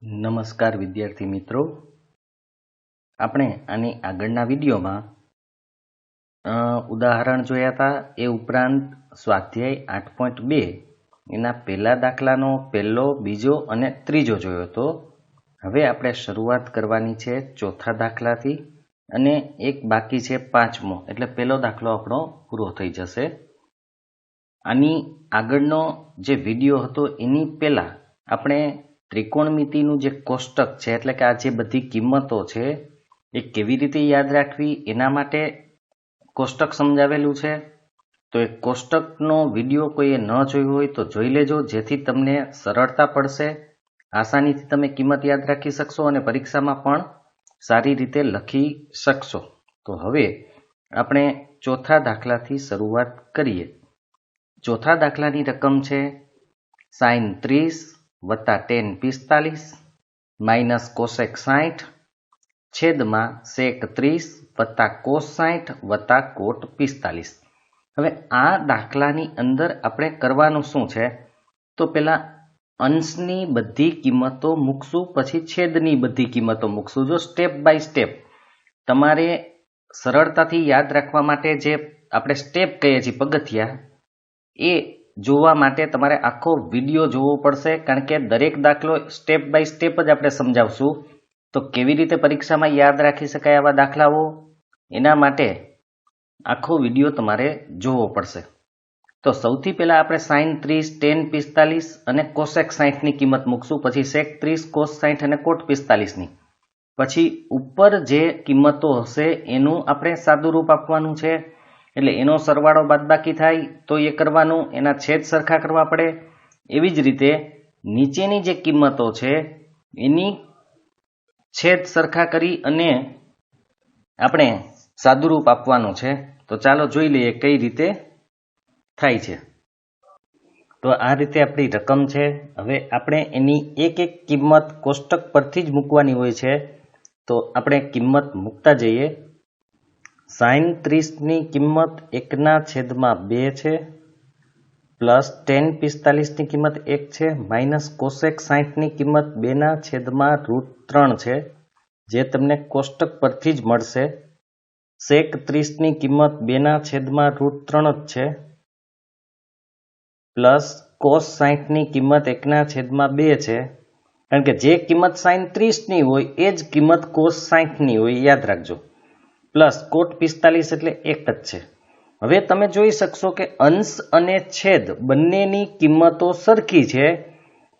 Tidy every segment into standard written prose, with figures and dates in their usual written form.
નમસ્કાર વિદ્યાર્થી મિત્રો, આપણે આની આગળના વિડીયોમાં ઉદાહરણ જોયા હતા. એ ઉપરાંત સ્વાધ્યાય 8.2 એના પહેલા દાખલાનો પહેલો, બીજો અને ત્રીજો જોયો હતો. હવે આપણે શરૂઆત કરવાની છે ચોથા દાખલાથી અને એક બાકી છે પાંચમો, એટલે પહેલો દાખલો આપણો પૂરો થઈ જશે. આની આગળનો જે વિડીયો હતો એની પહેલા આપણે ત્રિકોણમિતિનું જે કોષ્ટક છે, એટલે કે આ જે બધી કિંમતો છે એ કેવી રીતે યાદ રાખવી એના માટે કોષ્ટક સમજાવેલું છે. તો એ કોષ્ટકનો વિડીયો કોઈએ ન જોયો હોય તો જોઈ લેજો, જેથી તમને સરળતા પડશે, આસાનીથી તમે કિંમત યાદ રાખી શકશો અને પરીક્ષામાં પણ સારી રીતે લખી શકશો. તો હવે આપણે ચોથા દાખલાથી શરૂઆત કરીએ. ચોથા દાખલાની રકમ છે sin 30 વત્તા tan 45 માઇનસ કોસેક 60 છેદમાં sec 30 વત્તા cos 60 વત્તા cot 45. હવે આ દાખલાની અંદર આપણે કરવાનું શું છે, તો પેલા અંશની બધી કિંમતો મૂકશું, પછી છેદની બધી કિંમતો મૂકશું. જો સ્ટેપ બાય સ્ટેપ તમારે સરળતાથી યાદ રાખવા માટે જે આપણે સ્ટેપ કહીએ છીએ, પગથિયા, એ જોવા માટે તમારે આખો વિડીયો જોવો પડશે, કારણ કે દરેક દાખલો સ્ટેપ બાય સ્ટેપ જ આપણે સમજાવશું. તો કેવી રીતે પરીક્ષામાં યાદ રાખી શકાય આવા દાખલાઓ, એના માટે આખો વિડીયો તમારે જોવો પડશે. તો સૌથી પહેલા આપણે sin 30, tan 45 અને cosec 60 ની કિંમત મૂકશું, પછી sec 30, cos 60 અને cot 45 ની. પછી ઉપર જે કિંમતો હશે એનું આપણે સાદું રૂપ આપવાનું છે, એટલે એનો સરવાળો બાદબાકી થાય તો એ કરવાનું, એના છેદ સરખા કરવા પડે. એવી જ રીતે નીચેની જે કિંમતો છે એની છેદ સરખા કરી અને આપણે સાદુરૂપ આપવાનું છે. તો ચાલો જોઈ લઈએ કઈ રીતે થાય છે. તો આ રીતે આપણી રકમ છે. હવે આપણે એની એક એક કિંમત કોષ્ટક પરથી જ મૂકવાની હોય છે, તો આપણે કિંમત મૂકતા જઈએ. sin 30 ની કિંમત 1/2 છે, પ્લસ tan 45 ની કિંમત 1 છે, માઇનસ cosec 60 ની કિંમત 2/√3 છે, જે તમને કોષ્ટક પરથી જ મળશે. sec 30 ની કિંમત 2/√3 જ છે, પ્લસ cos 60 ની કિંમત 1/2 છે, કારણ કે જે કિંમત sin 30 ની હોય એ જ કિંમત cos 60 ની હોય, યાદ રાખજો. પ્લસ cot 45 એટલે એક જ છે. હવે તમે જોઈ શકશો કે અંશ અને છેદ બંનેની કિંમતો સરખી છે,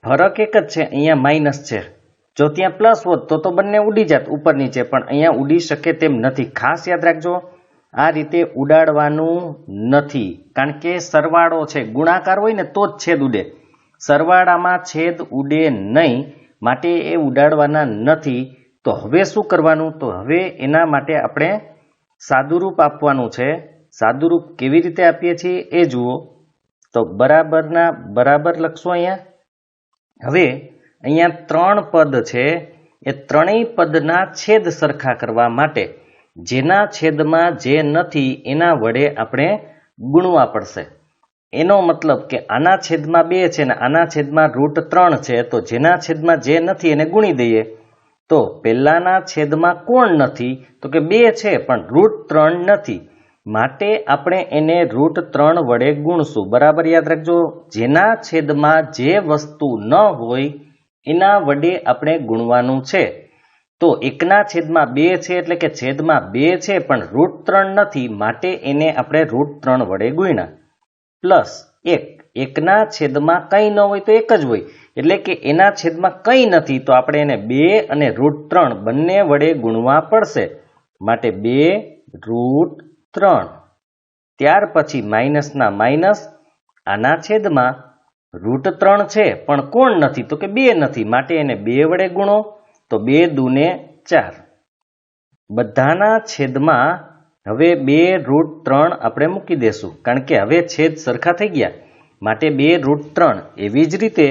ફરક એક જ છે, અહીંયા માઇનસ છે. જો ત્યાં પ્લસ હોત તો બંને ઉડી જાત ઉપર નીચે, પણ અહીંયા ઉડી શકે તેમ નથી. ખાસ યાદ રાખજો, આ રીતે ઉડાડવાનું નથી, કારણ કે સરવાળો છે, ગુણાકાર હોય ને તો જ છેદ ઉડે, સરવાળામાં છેદ ઉડે નહીં, માટે એ ઉડાડવાના નથી. તો હવે શું કરવાનું, તો હવે એના માટે આપણે સાદુરૂપ આપવાનું છે. સાદુરૂપ કેવી રીતે આપીએ છીએ એ જુઓ. તો બરાબરના બરાબર લખશો અહીંયા. હવે અહીંયા 3 પદ છે, એ ત્રણેય પદના છેદ સરખા કરવા માટે જેના છેદમાં જે નથી એના વડે આપણે ગુણવા પડશે. એનો મતલબ કે આના છેદમાં 2 છે ને આના છેદમાં √3 છે, તો જેના છેદમાં જે નથી એને ગુણી દઈએ. તો પહેલાના છેદમાં કોણ નથી, તો કે 2 છે પણ √3 નથી, માટે આપણે એને √3 વડે ગુણશું. બરાબર યાદ રાખજો, જેના છેદમાં જે વસ્તુ ન હોય એના વડે આપણે ગુણવાનું છે. તો 1/2 છે એટલે કે છેદમાં 2 છે પણ √3 નથી, માટે એને આપણે √3 વડે ગુણ્યા. પ્લસ 1 છેદમાં કંઈ ન હોય તો 1 જ હોય, એટલે કે એના છેદમાં કંઈ નથી, તો આપણે એને 2 અને √3 બંને વડે ગુણવા પડશે, માટે 2√3. ત્યાર પછી માઇનસના માઇનસ, આના છેદમાં √3 છે પણ કોણ નથી, તો કે 2 નથી, માટે એને 2 વડે ગુણો, તો 2 દૂને 4. બધાના છેદમાં હવે 2√3 આપણે મૂકી દેશું, કારણ કે હવે છેદ સરખા થઈ ગયા, માટે 2√3. એવી જ રીતે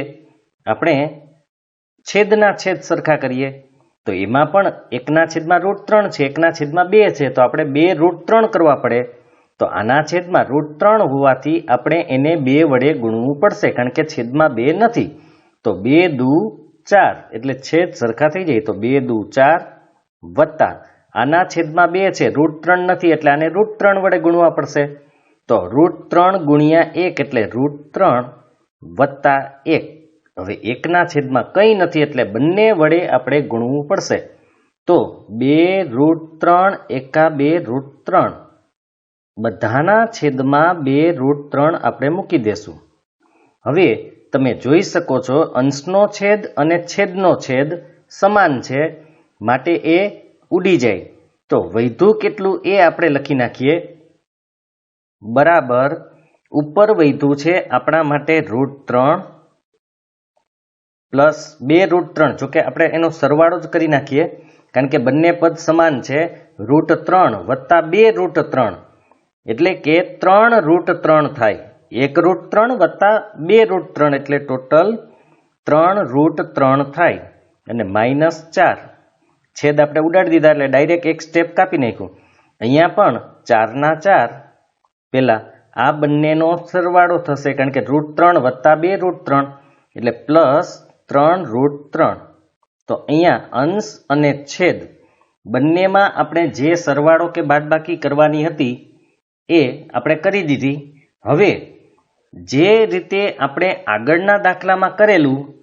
આપણે છેદના છેદ સરખા કરીએ, તો એમાં પણ 1/√3 છે, 1/2 છે, તો આપણે 2√3 કરવા પડે. તો આના છેદમાં √3 હોવાથી આપણે એને 2 વડે ગુણવું પડશે, કારણ કે છેદમાં 2 નથી, તો 2 દૂ 4 એટલે છેદ સરખા થઈ જાય તો 2 દુ 4 વત્તા આના છેદમાં 2 છે √3 નથી એટલે આને √3 વડે ગુણવા પડશે તો √3 ગુણ્યા 1 એટલે √3 વત્તા 1 હવે 1 ના છેદમાં કંઈ નથી એટલે બંને વડે આપણે ગુણવું પડશે તો 2√3 એકા 2√3 બધાના છેદમાં 2√3 આપણે મૂકી દેશું હવે તમે જોઈ શકો છો અંશનો છેદ અને છેદનો છેદ સમાન છે માટે એ ઉડી જાય તો વધ્યું કેટલું એ આપણે લખી નાખીએ બરાબર ઉપર વધ્યું છે આપણા માટે √3 પ્લસ 2√3 જોકે આપણે એનો સરવાળો જ કરી નાખીએ કારણ કે બંને પદ સમાન છે √3 વત્તા 2√3 એટલે કે 3√3 થાય 1√3 વત્તા 2√3 એટલે ટોટલ 3√3 થાય અને -4 છેદ આપણે ઉડાડી દીધા એટલે ડાયરેક્ટ એક સ્ટેપ કાપી નાખ્યું અહીંયા પણ 4 ના 4 પેલા આ બંનેનો સરવાળો થશે કારણ કે √3 વત્તા 2√3 એટલે પ્લસ 3√3 તો અહીંયા અંશ અને છેદ બંનેમાં આપણે જે સરવાળો કે બાદબાકી કરવાની હતી એ આપણે કરી દીધી હવે જે રીતે આપણે આગળના દાખલામાં કરેલું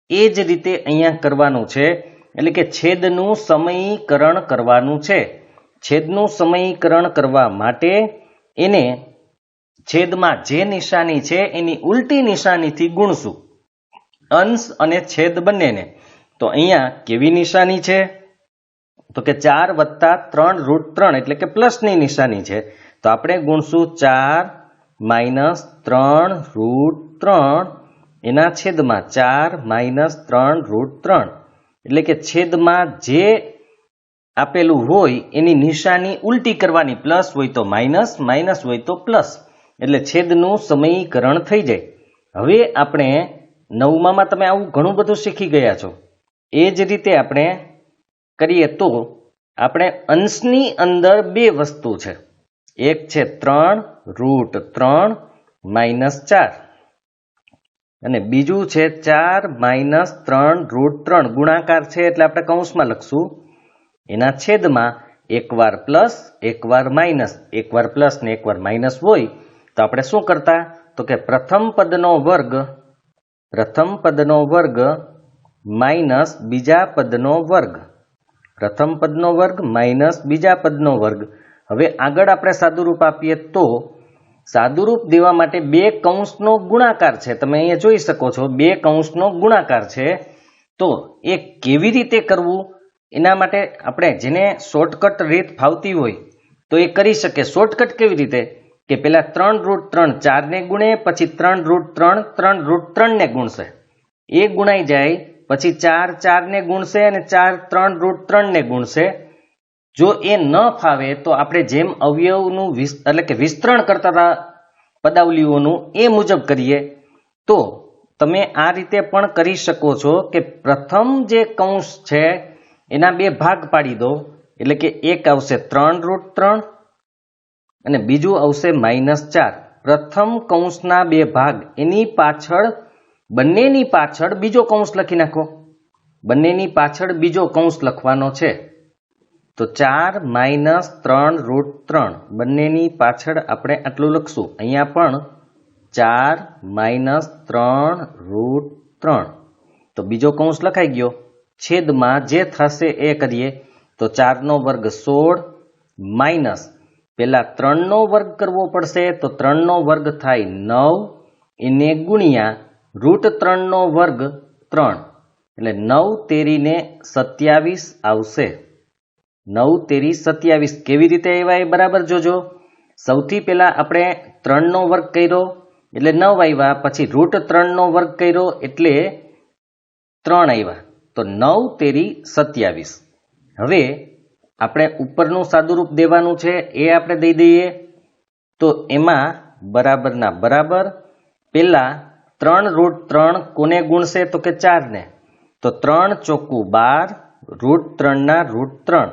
એ જ રીતે અહીંયા કરવાનું છે એટલે કે છેદનું સમયીકરણ કરવાનું છે છેદનું સમયીકરણ કરવા માટે એને છેદમાં જે નિશાની છે એની ઉલટી નિશાનીથી ગુણશું અંશ અને છેદ બંનેને તો અહીંયા કેવી નિશાની છે તો કે 4 વત્તા 3√3 એટલે કે પ્લસની નિશાની છે તો આપણે ગુણશું 4 -3√3 એના છેદમાં 4 -3√3 એટલે કે છેદમાં જે આપેલું હોય એની નિશાની ઉલટી કરવાની પ્લસ હોય તો માઇનસ માઇનસ હોય તો પ્લસ એટલે છેદનું સમયીકરણ થઈ જાય હવે આપણે 9માં તમે આવું ઘણું બધું શીખી ગયા છો એ જ રીતે આપણે કરીએ તો આપણે અંશની અંદર બે વસ્તુ છે એક છે 3√3 -4 અને બીજું છે 4 -3√3 ગુણાકાર છે એટલે આપણે કૌંસમાં લખશું એના છેદમાં એકવાર પ્લસ એકવાર માઇનસ એકવાર પ્લસ ને એકવાર માઇનસ હોય તો આપણે શું કરતા તો કે પ્રથમ પદનો વર્ગ માઇનસ બીજા પદનો વર્ગ પ્રથમ પદનો વર્ગ માઇનસ બીજા પદનો વર્ગ હવે આગળ આપણે સાદુરૂપ આપીએ તો સાદુરૂપ દેવા માટે બે કૌંસનો ગુણાકાર છે તમે અહીંયા જોઈ શકો છો બે કૌંસનો ગુણાકાર છે તો એ કેવી રીતે કરવું એના માટે આપણે જેને શોર્ટકટ રીત ફાવતી હોય તો એ કરી શકે શોર્ટકટ કેવી રીતે કે પેલા 3√3 4 ને ગુણે પછી 3√3 3√3 ને ગુણશે એ ગુણાઈ જાય પછી 4 4 ને ગુણશે અને 4 3√3 ને ગુણશે જો એ ન ફાવે તો આપણે જેમ અવયવનું એટલે કે વિસ્તરણ કરતા હતા પદાવલીઓનું એ મુજબ કરીએ તો તમે આ રીતે પણ કરી શકો છો કે પ્રથમ જે કૌંસ છે એના બે ભાગ પાડી દો એટલે કે એક આવશે 3√3 અને બીજું આવશે -4 પ્રથમ કૌંસના બે ભાગ એની પાછળ બંનેની પાછળ બીજો કૌંસ લખી નાખો બંનેની પાછળ બીજો કૌંસ લખવાનો છે તો 4 -3√3 બંનેની પાછળ આપણે આટલું લખશું અહીંયા પણ 4 -3√3 તો બીજો કૌંસ લખાઈ ગયો છેદમાં જે થશે એ કરીએ તો 4 નો વર્ગ 16 માઇનસ પેલા 3 નો વર્ગ કરવો પડશે તો 3 નો વર્ગ થાય 9 એને ગુણ્યા √3 નો વર્ગ 3 એટલે 9 તેરીને 27 આવશે 9 તેરી 27 કેવી રીતે આવ્યા એ બરાબર જોજો સૌથી પહેલા આપણે 3 નો વર્ગ કર્યો એટલે 9 આવ્યા પછી √3 નો વર્ગ કર્યો એટલે 3 આવ્યા તો 9 તેરી 27 હવે આપણે ઉપરનું સાદુરૂપ દેવાનું છે એ આપણે દઈ દઈએ તો એમાં બરાબરના બરાબર પેલા 3√3 કોને ગુણશે તો કે 4 ને તો 3 ચોખ્ખું 12 √3 ના √3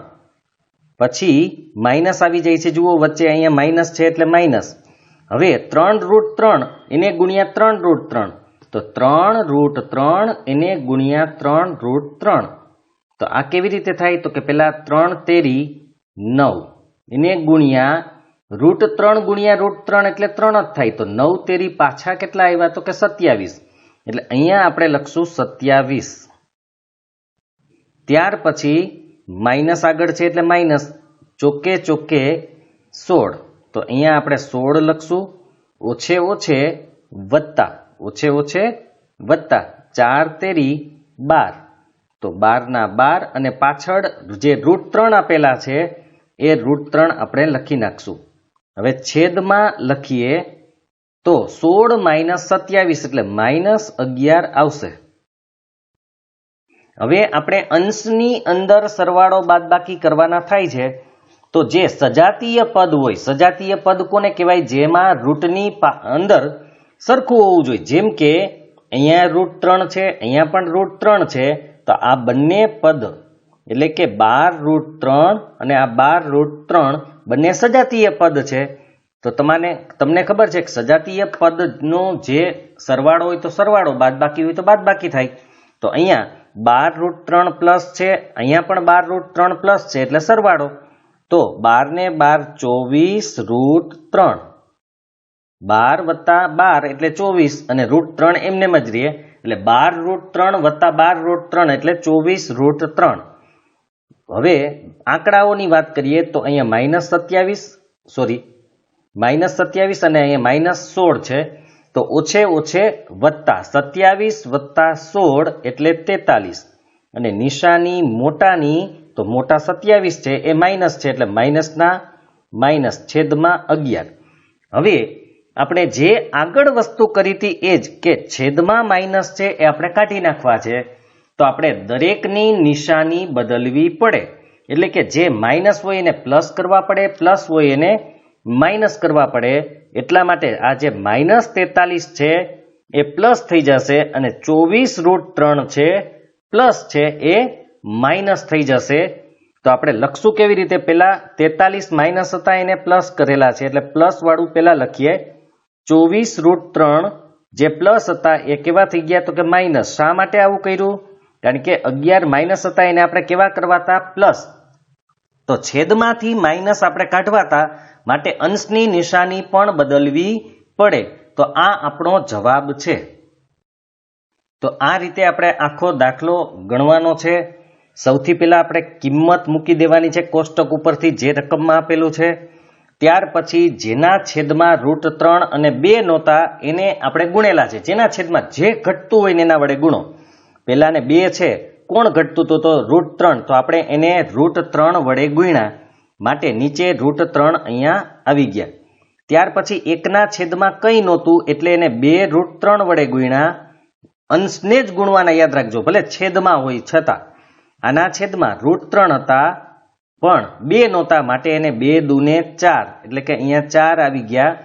પછી માઇનસ આવી જાય છે જુઓ વચ્ચે અહીંયા માઇનસ છે એટલે માઇનસ હવે 3√3 એને ગુણ્યા 3√3 તો 3√3 એને ગુણ્યા 3√3. તો આ કેવી રીતે થાય? તો કે પેલા 3 તેરી 9 એને ગુણ્યા √3 ગુણ્યા √3 એટલે 3 જ થાય. તો 9 તેરી પાછા કેટલા આવ્યા? તો કે 27. એટલે અહીંયા આપણે લખશું 27. ત્યાર પછી માઇનસ આગળ છે એટલે માઇનસ, ચોકે ચોકે 16. તો અહીંયા આપણે 16 લખશું. ઓછે ઓછે વત્તા 4 તેરી 12. તો 12 ના 12 અને પાછળ જે √3 આપેલા છે એ √3 આપણે લખી નાખશું. હવે છેદમાં લખીએ તો 16 - 27 એટલે -11 આવશે. હવે આપણે અંશની અંદર સરવાળો બાદબાકી કરવાના થાય છે. તો જે સજાતીય પદ હોય, સજાતીય પદ કોને કહેવાય? જેમાં રૂટની અંદર સરખું હોવું જોઈએ. જેમ કે અહીંયા √3 છે, અહીંયા પણ √3 છે. તો આ બંને પદ એટલે કે 12√3 અને આ 12√3 બંને સજાતીય પદ છે. તો તમને ખબર છે કે સજાતીય પદનો જે સરવાળો હોય તો સરવાળો, બાદબાકી હોય તો બાદબાકી થાય. તો અહીંયા 12√3 પ્લસ છે, અહીંયા પણ 12√3 પ્લસ છે એટલે સરવાળો. તો 12 ને 12 24√3, 12 વત્તા 12 એટલે 24 અને √3 એમનેમ જ રહે એટલે 12√3 વત્તા 12√3 એટલે 24√3. હવે આંકડાઓની વાત કરીએ તો અહીંયા -27 અને અહીંયા -16 છે. તો ઓછે ઓછે વત્તા 27 વત્તા 16 એટલે 43 અને નિશાની મોટાની તો મોટા 27 છે એ માઇનસ છે એટલે માઇનસના માઇનસ છેદમાં 11. હવે આપણે જે આગળ વસ્તુ કરી હતી એ જ કે છેદમાં માઇનસ છે એ આપણે કાઢી નાખવા છે. તો આપણે દરેકની નિશાની બદલવી પડે. એટલે કે જે માઇનસ હોય એને પ્લસ કરવા પડે, પ્લસ હોય એને માઇનસ કરવા પડે. એટલા માટે આ જે -43 છે એ પ્લસ થઈ જશે અને 24√3 છે પ્લસ છે એ માઇનસ થઈ જશે. તો આપણે લખશું કેવી રીતે? પેલા 43 માઇનસ હતા એને પ્લસ કરેલા છે એટલે પ્લસ વાળું પેલા લખીએ. 24√3 જે પ્લસ હતા એ કેવા થઈ ગયા? તો કે માઇનસ. શા માટે આવું કર્યું? કારણ કે 11 માઇનસ હતા એને આપણે કેવા કરવાતા? પ્લસ. તો છેદમાંથી માઇનસ આપણે કાઢવાતા માટે અંશની નિશાની પણ બદલવી પડે. તો આ આપણો જવાબ છે. તો આ રીતે આપણે આખો દાખલો ગણવાનો છે. સૌથી પહેલા આપણે કિંમત મૂકી દેવાની છે કોષ્ટક ઉપરથી જે રકમમાં આપેલું છે. ત્યાર પછી જેના છેદમાં √3 અને 2 નહોતા એને આપણે ગુણેલા છે. જેના છેદમાં જે ઘટતું હોય ને એના વડે ગુણો. પહેલા ને 2 છે, કોણ ઘટતું હતું? તો √3. તો આપણે એને √3 વડે ગુણ્યા માટે નીચે √3 અહીંયા આવી ગયા. ત્યાર પછી એકના છેદમાં કંઈ નહોતું એટલે એને 2√3 વડે ગુણ્યા. અંશને જ ગુણવાના, યાદ રાખજો, ભલે છેદમાં હોય છતાં. આના છેદમાં √3 હતા પણ 2 નહોતા માટે એને 2 દૂને 4 એટલે કે અહીંયા 4 આવી ગયા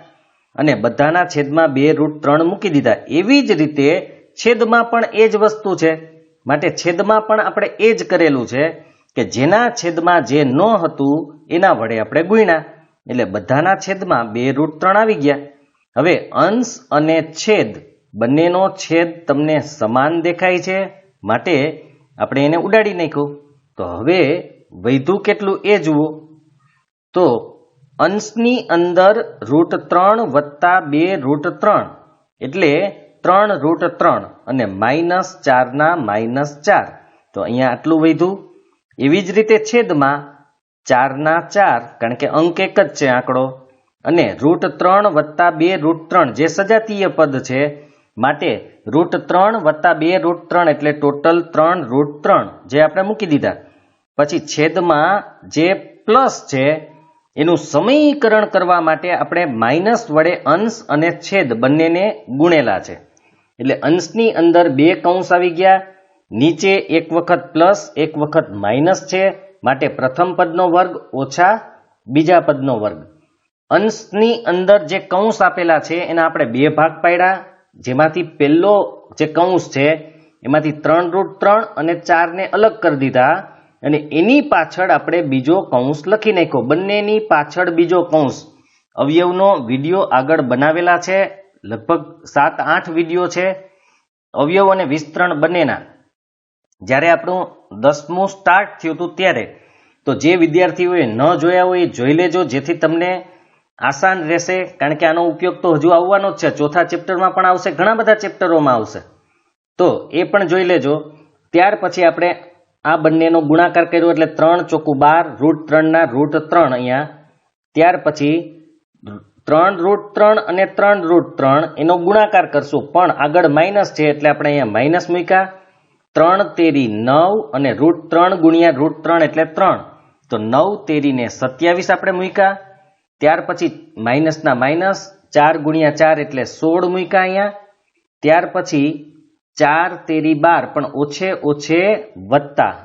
અને બધાના છેદમાં 2√3 મૂકી દીધા. એવી જ રીતે છેદમાં પણ એ જ વસ્તુ છે માટે છેદમાં પણ આપણે એ જ કરેલું છે કે જેના છેદમાં જે ન હતું એના વડે આપણે ગુણ્યા એટલે બધાના છેદમાં 2√3 આવી ગયા. હવે અંશ અને છેદ બંનેનો છેદ તમને સમાન દેખાય છે માટે આપણે એને ઉડાડી નાખ્યું. તો હવે વધ્યું કેટલું એ જુઓ. તો અંશની અંદર √3 વત્તા 2√3 એટલે 3√3 અને -4 ના -4. તો અહીંયા આટલું વધ્યું. એવી જ રીતે છેદમાં 4 ના 4 કારણ કે અંક એક જ છે આંકડો અને √3 વત્તા 2√3 જે સજાતીય પદ છે માટે √3 વત્તા 2√3 એટલે ટોટલ 3√3 જે આપણે મૂકી દીધા. પછી છેદમાં જે પ્લસ છે એનું સમીકરણ કરવા માટે આપણે માઇનસ વડે અંશ અને છેદ બંનેને ગુણેલા છે એટલે અંશની અંદર 2 કૌંસ આવી ગયા. નીચે એક વખત પ્લસ એક વખત માઇનસ છે માટે પ્રથમ પદનો વર્ગ ઓછા બીજા પદનો વર્ગ. અંશની અંદર જે કૌંસ આપેલા છે એના આપણે 2 ભાગ પાડ્યા. જેમાંથી પહેલો જે કૌંસ છે એમાંથી 3√3 અને 4 ને અલગ કરી દીધા અને એની પાછળ આપણે બીજો કૌંસ લખી નાખ્યો. બંનેની પાછળ બીજો કૌંસ. અવયવનો વિડીયો આગળ બનાવેલા છે, લગભગ 7-8 વિડીયો છે. અવયવ અને વિસ્તરણ બંનેના જ્યારે આપણું 10મું સ્ટાર્ટ થયું હતું ત્યારે તો જે વિદ્યાર્થીઓએ ન જોયા હોય એ જોઈ લેજો, જેથી તમને આસાન રહેશે, કારણ કે આનો ઉપયોગ તો હજુ આવવાનો જ છે. ચોથા ચેપ્ટરમાં પણ આવશે, ઘણા બધા ચેપ્ટરોમાં આવશે, તો એ પણ જોઈ લેજો. ત્યાર પછી આપણે આ બંનેનો ગુણાકાર કર્યો એટલે 3 ચોકું 12, √3 ના √3 અહીંયા. ત્યાર પછી 3 √3 અને 3 √3 એનો ગુણાકાર કરશું, પણ આગળ માઇનસ છે એટલે આપણે અહીંયા માઇનસ મૂક્યા. 3 તેરી 9 અને √3 ગુણ્યા √3 એટલે 3, તો 9 તેરીને 27 આપણે મૂક્યા. ત્યાર પછી માઇનસના માઇનસ, 4 ગુણ્યા 4 એટલે 16 મૂક્યા અહીંયા. ત્યાર પછી 4 તેરી 12, પણ ઓછે ઓછે વત્તા,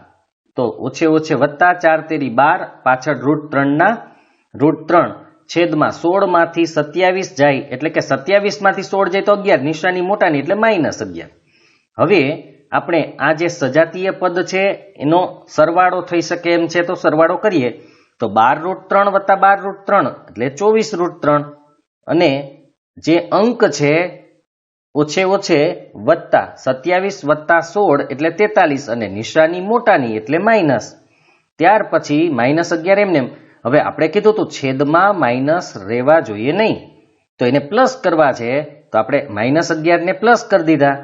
તો ઓછે ઓછે વત્તા 4 તેરી 12, પાછળ √3 ના √3 છેદમાં 16 માંથી 27 જાય એટલે કે 27 માંથી 16 જાય તો 11, નિશાની મોટાની એટલે -11. હવે આપણે આ જે સજાતીય પદ છે એનો સરવાળો થઈ શકે એમ છે, તો સરવાળો કરીએ તો 12 √3 વત્તા 12 √3 એટલે 24 √3, અને જે અંક છે ઓછે ઓછે વત્તા 27 વત્તા 16 એટલે 43, અને નિશાની મોટાની એટલે માઇનસ. ત્યાર પછી -11 એમને. હવે આપણે કીધું હતું છેદમાં માઇનસ રહેવા જોઈએ નહીં, તો એને પ્લસ કરવા છે, તો આપણે -11 ને પ્લસ કરી દીધા,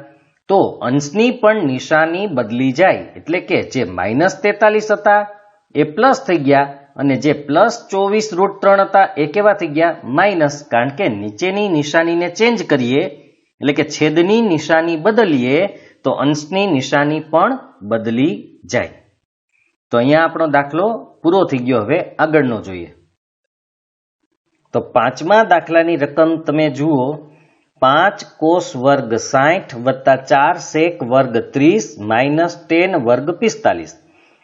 તો અંશની પણ નિશાની બદલી જાય, એટલે કે જે -43 હતા એ પ્લસ થઈ ગયા, અને જે +24 √3 હતા એ કેવા થઈ ગયા? માઇનસ, કારણ કે નીચેની નિશાનીને ચેન્જ કરીએ એટલે કે છેદની નિશાની બદલીએ તો અંશની નિશાની પણ બદલી જાય. તો અહીંયા આપણો દાખલો પૂરો થઈ ગયો. હવે આગળનો જોઈએ. તો 5મા દાખલાની રકમ તમે જુઓ, 5 cos વર્ગ 60 વત્તા 4 sec વર્ગ 30 - 10 વર્ગ 45,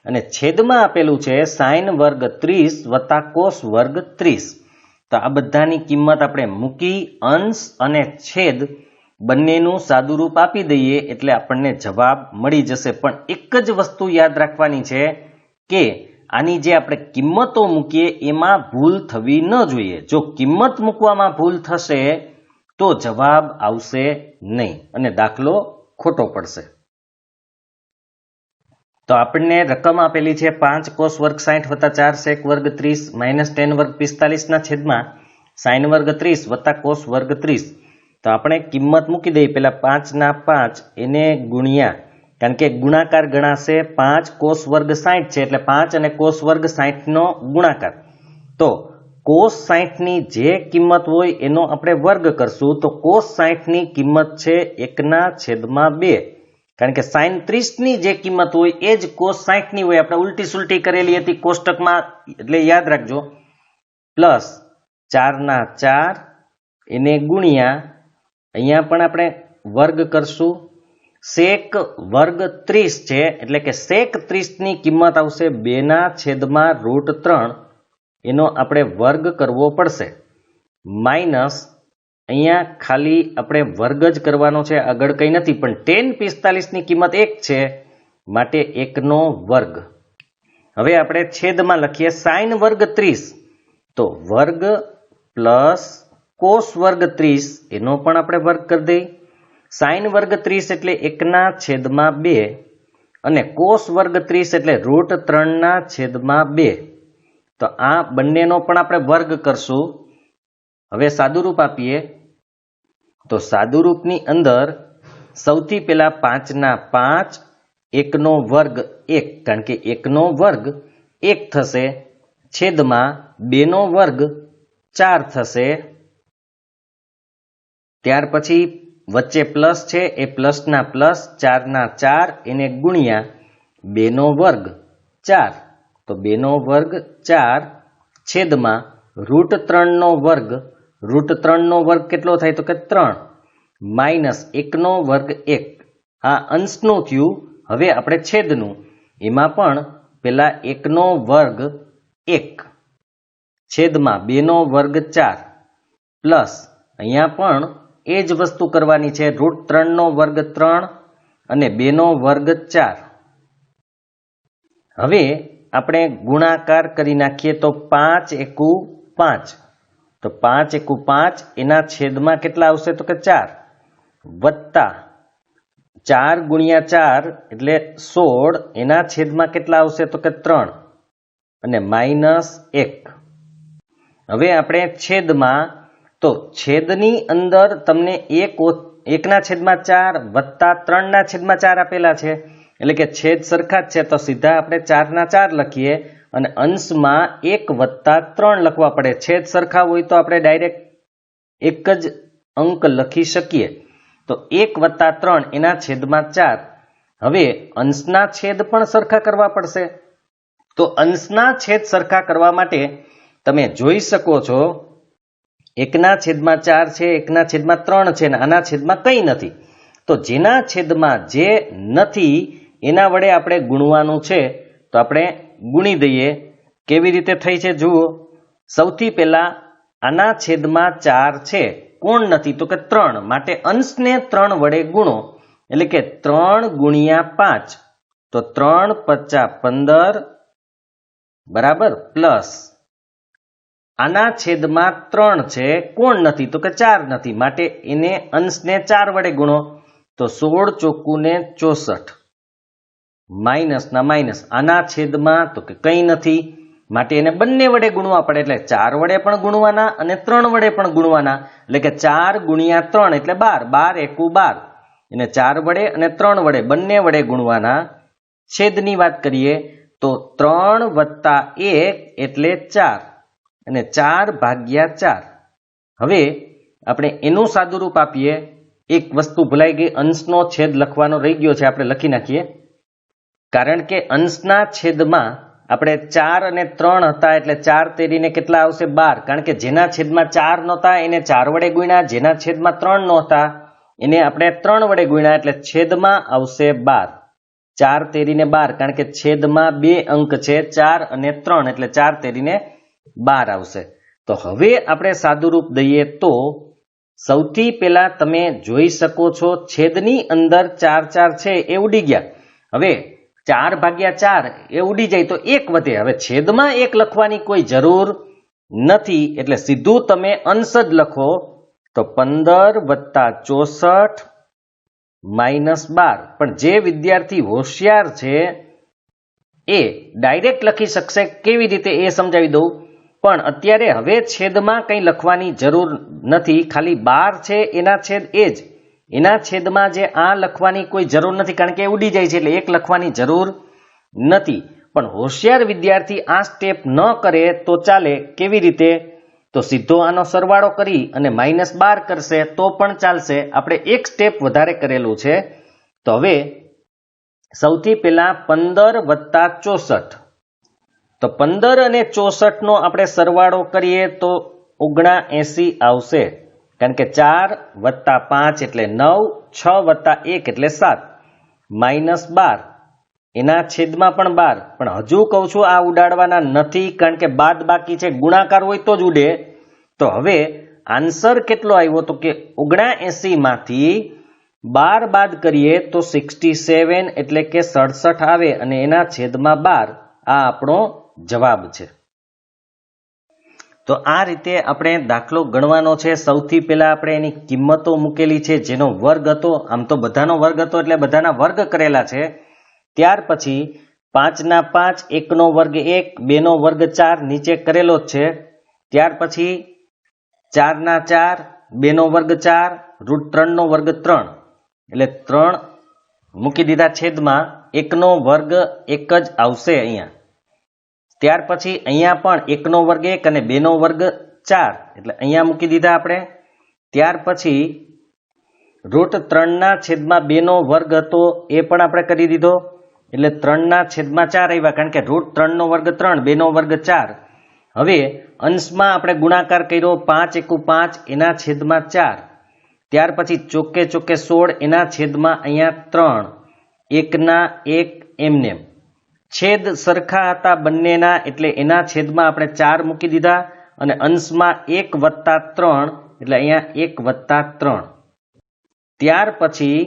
અને છેદમાં આપેલું છે sin વર્ગ 30 વત્તા cos વર્ગ 30. તો આ બધાની કિંમત આપણે મૂકી અંશ અને છેદ બંનેનું સાદુરૂપ આપી દઈએ એટલે આપણને જવાબ મળી જશે. પણ એક જ વસ્તુ યાદ રાખવાની છે કે આની જે આપણે કિંમતો મૂકીએ એમાં ભૂલ થવી ન જોઈએ. જો કિંમત મૂકવામાં ભૂલ થશે તો જવાબ આવશે નહીં અને દાખલો ખોટો પડશે. તો આપણને રકમ આપેલી છે 5 cos વર્ગ 60 વત્તા 4 sec વર્ગ 30 - 10 વર્ગ 45 ના છેદમાં sin વર્ગ 30 વત્તા cos વર્ગ 30. તો આપણે કિંમત મૂકી દઈએ. પેલા 5 ના 5 એને ગુણ્યા, કારણ કે ગુણાકાર ગણાશે. 5 cos વર્ગ 60 છે એટલે 5 અને cos વર્ગ 60 નો ગુણાકાર. તો cos 60 ની જે કિંમત હોય એનો આપણે વર્ગ કરશું, તો cos 60 ની કિંમત છે 1/2, કારણ કે sin 30 ની જે કિંમત હોય એ જ cos 60 ની હોય. આપણે ઉલટી સુલટી કરેલી હતી કોષ્ટકમાં, એટલે યાદ રાખજો. પ્લસ 4 ના 4 એને ગુણ્યા, અહીંયા પણ આપણે વર્ગ કરશું. sec વર્ગ 30 છે એટલે કે sec 30 ની કિંમત આવશે 2/√3, એનો આપણે વર્ગ કરવો પડશે. માઇનસ અહીંયા ખાલી આપણે વર્ગ જ કરવાનો છે, આગળ કંઈ નથી. પણ tan 45 ની કિંમત 1 છે માટે 1નો વર્ગ. હવે આપણે છેદમાં લખીએ sin વર્ગ 30, તો વર્ગ પ્લસ cos વર્ગ 30 એનો પણ આપણે વર્ગ કરી દઈએ. sin વર્ગ 30 એટલે 1/2 અને cos વર્ગ 30 એટલે √3/2. તો આ બંનેનો પણ આપણે વર્ગ કરશું. હવે સાદુરૂપ આપીએ તો સાદુરૂપની અંદર સૌથી પહેલા 5 ના 5, 1નો વર્ગ 1, કારણ કે 1નો વર્ગ 1 થશે, છેદમાં 2નો વર્ગ 4 થશે. ત્યાર પછી વચ્ચે પ્લસ છે એ પ્લસના પ્લસ, 4 ના 4 એને ગુણ્યા 2નો વર્ગ 4, તો 2નો વર્ગ 4 છેદમાં √3નો વર્ગ. √3નો વર્ગ કેટલો થાય? તો કે 3 માઇનસ 1નો વર્ગ 1. આ અંશનું થયું. હવે આપણે છેદનું, એમાં પણ પેલા 1નો વર્ગ 1 છેદમાં 2નો વર્ગ 4 પ્લસ અહીંયા પણ એ જ વસ્તુ કરવાની છે. √3નો વર્ગ 3 અને 2નો વર્ગ 4. હવે આપણે ગુણાકાર કરી નાખીએ તો 5 એકુ 5, તો 5 એકુ 5 એના છેદમાં કેટલા આવશે? તો કે 4 વત્તા 4 ગુણ્યા 4 એટલે 16 એના છેદમાં કેટલા આવશે તો કે 3 અને -1. હવે આપણે છેદમાં તો છેદની અંદર તમને 1/4 વત્તા 3/4 આપેલા છે એટલે કે છેદ સરખા જ છે તો સીધા આપણે 4/4 લખીએ અને અંશમાં 1+3 લખવા પડે. છેદ સરખા હોય તો આપણે ડાયરેક્ટ એક જ અંક લખી શકીએ. તો 1+3 એના છેદમાં 4. હવે અંશના છેદ પણ સરખા કરવા પડશે. તો અંશના છેદ સરખા કરવા માટે તમે જોઈ શકો છો 1/4 છે, 1/3 છે ને આના છેદમાં કંઈ નથી. તો જેના છેદમાં જે નથી એના વડે આપણે ગુણવાનું છે તો આપણે ગુણી દઈએ. કેવી રીતે થઈ છે જુઓ. સૌથી પહેલા આના છેદમાં 4 છે, કોણ નથી તો કે 3, માટે અંશને 3 વડે ગુણો એટલે કે 3 ગુણ્યા 5 તો 3 × 5 = 15 બરાબર પ્લસ આના છેદમાં 3 છે, કોણ નથી તો કે 4 નથી, માટે એને અંશને 4 વડે ગુણો તો 16 ચોકુ ને 64 માઇનસના માઇનસ આના છેદમાં તો કે કંઈ નથી માટે એને બંને વડે ગુણવા પડે એટલે 4 વડે પણ ગુણવાના અને 3 વડે પણ ગુણવાના એટલે કે 4 ગુણ્યા 3 એટલે 12, 12 એકુ 12 એને 4 વડે અને 3 વડે બંને વડે ગુણવાના. છેદની વાત કરીએ તો 3 + 1 એટલે 4 અને 4/4. હવે આપણે એનું સાદુરૂપ આપીએ. એક વસ્તુ ભૂલાઈ ગઈ, અંશનો છેદ લખવાનો રહી ગયો છે, આપણે લખી નાખીએ. કારણ કે અંશના છેદમાં આપણે 4 અને 3 હતા એટલે 4 તેરીને કેટલા આવશે 12. કારણ કે જેના છેદમાં 4 નહોતા એને 4 વડે ગુણ્યા, જેના છેદમાં 3 નહોતા એને આપણે 3 વડે ગુણ્યા એટલે છેદમાં આવશે 12. 4 તેરીને 12 કારણ કે છેદમાં 2 અંક છે 4 અને 3 એટલે 4 તેરીને 12 આવશે. તો હવે આપણે સાદુરૂપ દઈએ તો સૌથી પહેલા તમે જોઈ શકો છો છેદની અંદર 4 છે એ ઉડી ગયા. હવે 4/4 એ ઉડી જાય તો 1 વધે. હવે છેદમાં 1 લખવાની કોઈ જરૂર નથી એટલે સીધું તમે અંશ જ લખો તો 15 + 64 -12. પણ જે વિદ્યાર્થી હોશિયાર છે એ ડાયરેક્ટ લખી શકશે. કેવી રીતે એ સમજાવી દઉં. પણ અત્યારે હવે છેદમાં કંઈ લખવાની જરૂર નથી, ખાલી 12 છે એના છેદ એ જ, એના છેદમાં જે આ લખવાની કોઈ જરૂર નથી કારણ કે એ ઉડી જાય છે એટલે 1 લખવાની જરૂર નથી. પણ હોશિયાર વિદ્યાર્થી આ સ્ટેપ ન કરે તો ચાલે. કેવી રીતે તો સીધો આનો સરવાળો કરી અને -12 કરશે તો પણ ચાલશે. આપણે એક સ્ટેપ વધારે કરેલું છે. તો હવે સૌથી પહેલા 15 + 64 તો 15 અને 64 નો આપણે સરવાળો કરીએ તો 79 આવશે. કારણ કે 4 + 5 એટલે 9, 6 + 1 એટલે 7 -12 એના છેદમાં પણ 12. પણ હજુ કહું છું આ ઉડાડવાના નથી કારણ કે બાદ બાકી છે, ગુણાકાર હોય તો જ ઉડે. તો હવે આન્સર કેટલો આવ્યો તો કે 79 માંથી 12 બાદ કરીએ તો 67 એટલે કે 67 આવે અને એના છેદમાં 12. આ આપણો જવાબ છે. તો આ રીતે આપણે દાખલો ગણવાનો છે. સૌથી પહેલા આપણે એની કિંમતો મૂકેલી છે, જેનો વર્ગ હતો. આમ તો બધાનો વર્ગ હતો એટલે બધાના વર્ગ કરેલા છે. ત્યાર પછી 5 ના 5, 1 નો વર્ગ 1, 2 નો વર્ગ 4 નીચે કરેલો જ છે. ત્યાર પછી 4 ના 4, 2 નો વર્ગ 4, √3 નો વર્ગ 3 એટલે 3 મૂકી દીધા છેદમાં. 1 નો વર્ગ 1 જ આવશે અહીંયા. ત્યાર પછી અહીંયા પણ 1 નો વર્ગ 1 અને 2 નો વર્ગ 4 એટલે અહીંયા મૂકી દીધા આપણે. ત્યાર પછી √3/2 નો વર્ગ હતો એ પણ આપણે કરી દીધો એટલે 3/4 આવ્યા. કારણ કે √3 નો વર્ગ 3, 2 નો વર્ગ 4. હવે અંશમાં આપણે ગુણાકાર કર્યો 5 એકુ 5 એના છેદમાં 4. ત્યાર પછી ચોકે ચોકે 16 એના છેદમાં અહીંયા 3, 1 ના 1 એમનેમ. છેદ સરખા હતા બંનેના એટલે એના છેદમાં આપણે 4 મૂકી દીધા અને અંશમાં 1+3 એટલે અહીંયા 1+3. ત્યાર પછી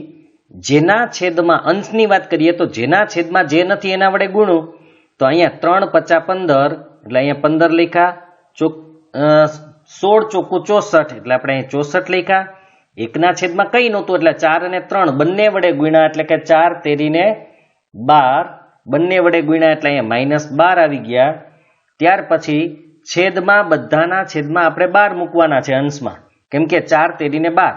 જેના છેદમાં અંશની વાત કરીએ તો જેના છેદમાં જે નથી એના વડે ગુણું તો અહીંયા 3 × 5 = 15 એટલે અહીંયા 15 લખ્યા. 16 ચોકુ 64 એટલે આપણે અહીંયા 64 લખ્યા. એકના છેદમાં કંઈ નહોતું એટલે 4 અને 3 બંને વડે ગુણ્યા એટલે કે 4 તેરીને 12 બંને વડે ગુણ્યા એટલે અહીંયા -12 આવી ગયા. ત્યાર પછી છેદમાં બધાના છેદમાં આપણે 12 મૂકવાના છે અંશમાં, કેમ કે 4 તેરીને 12.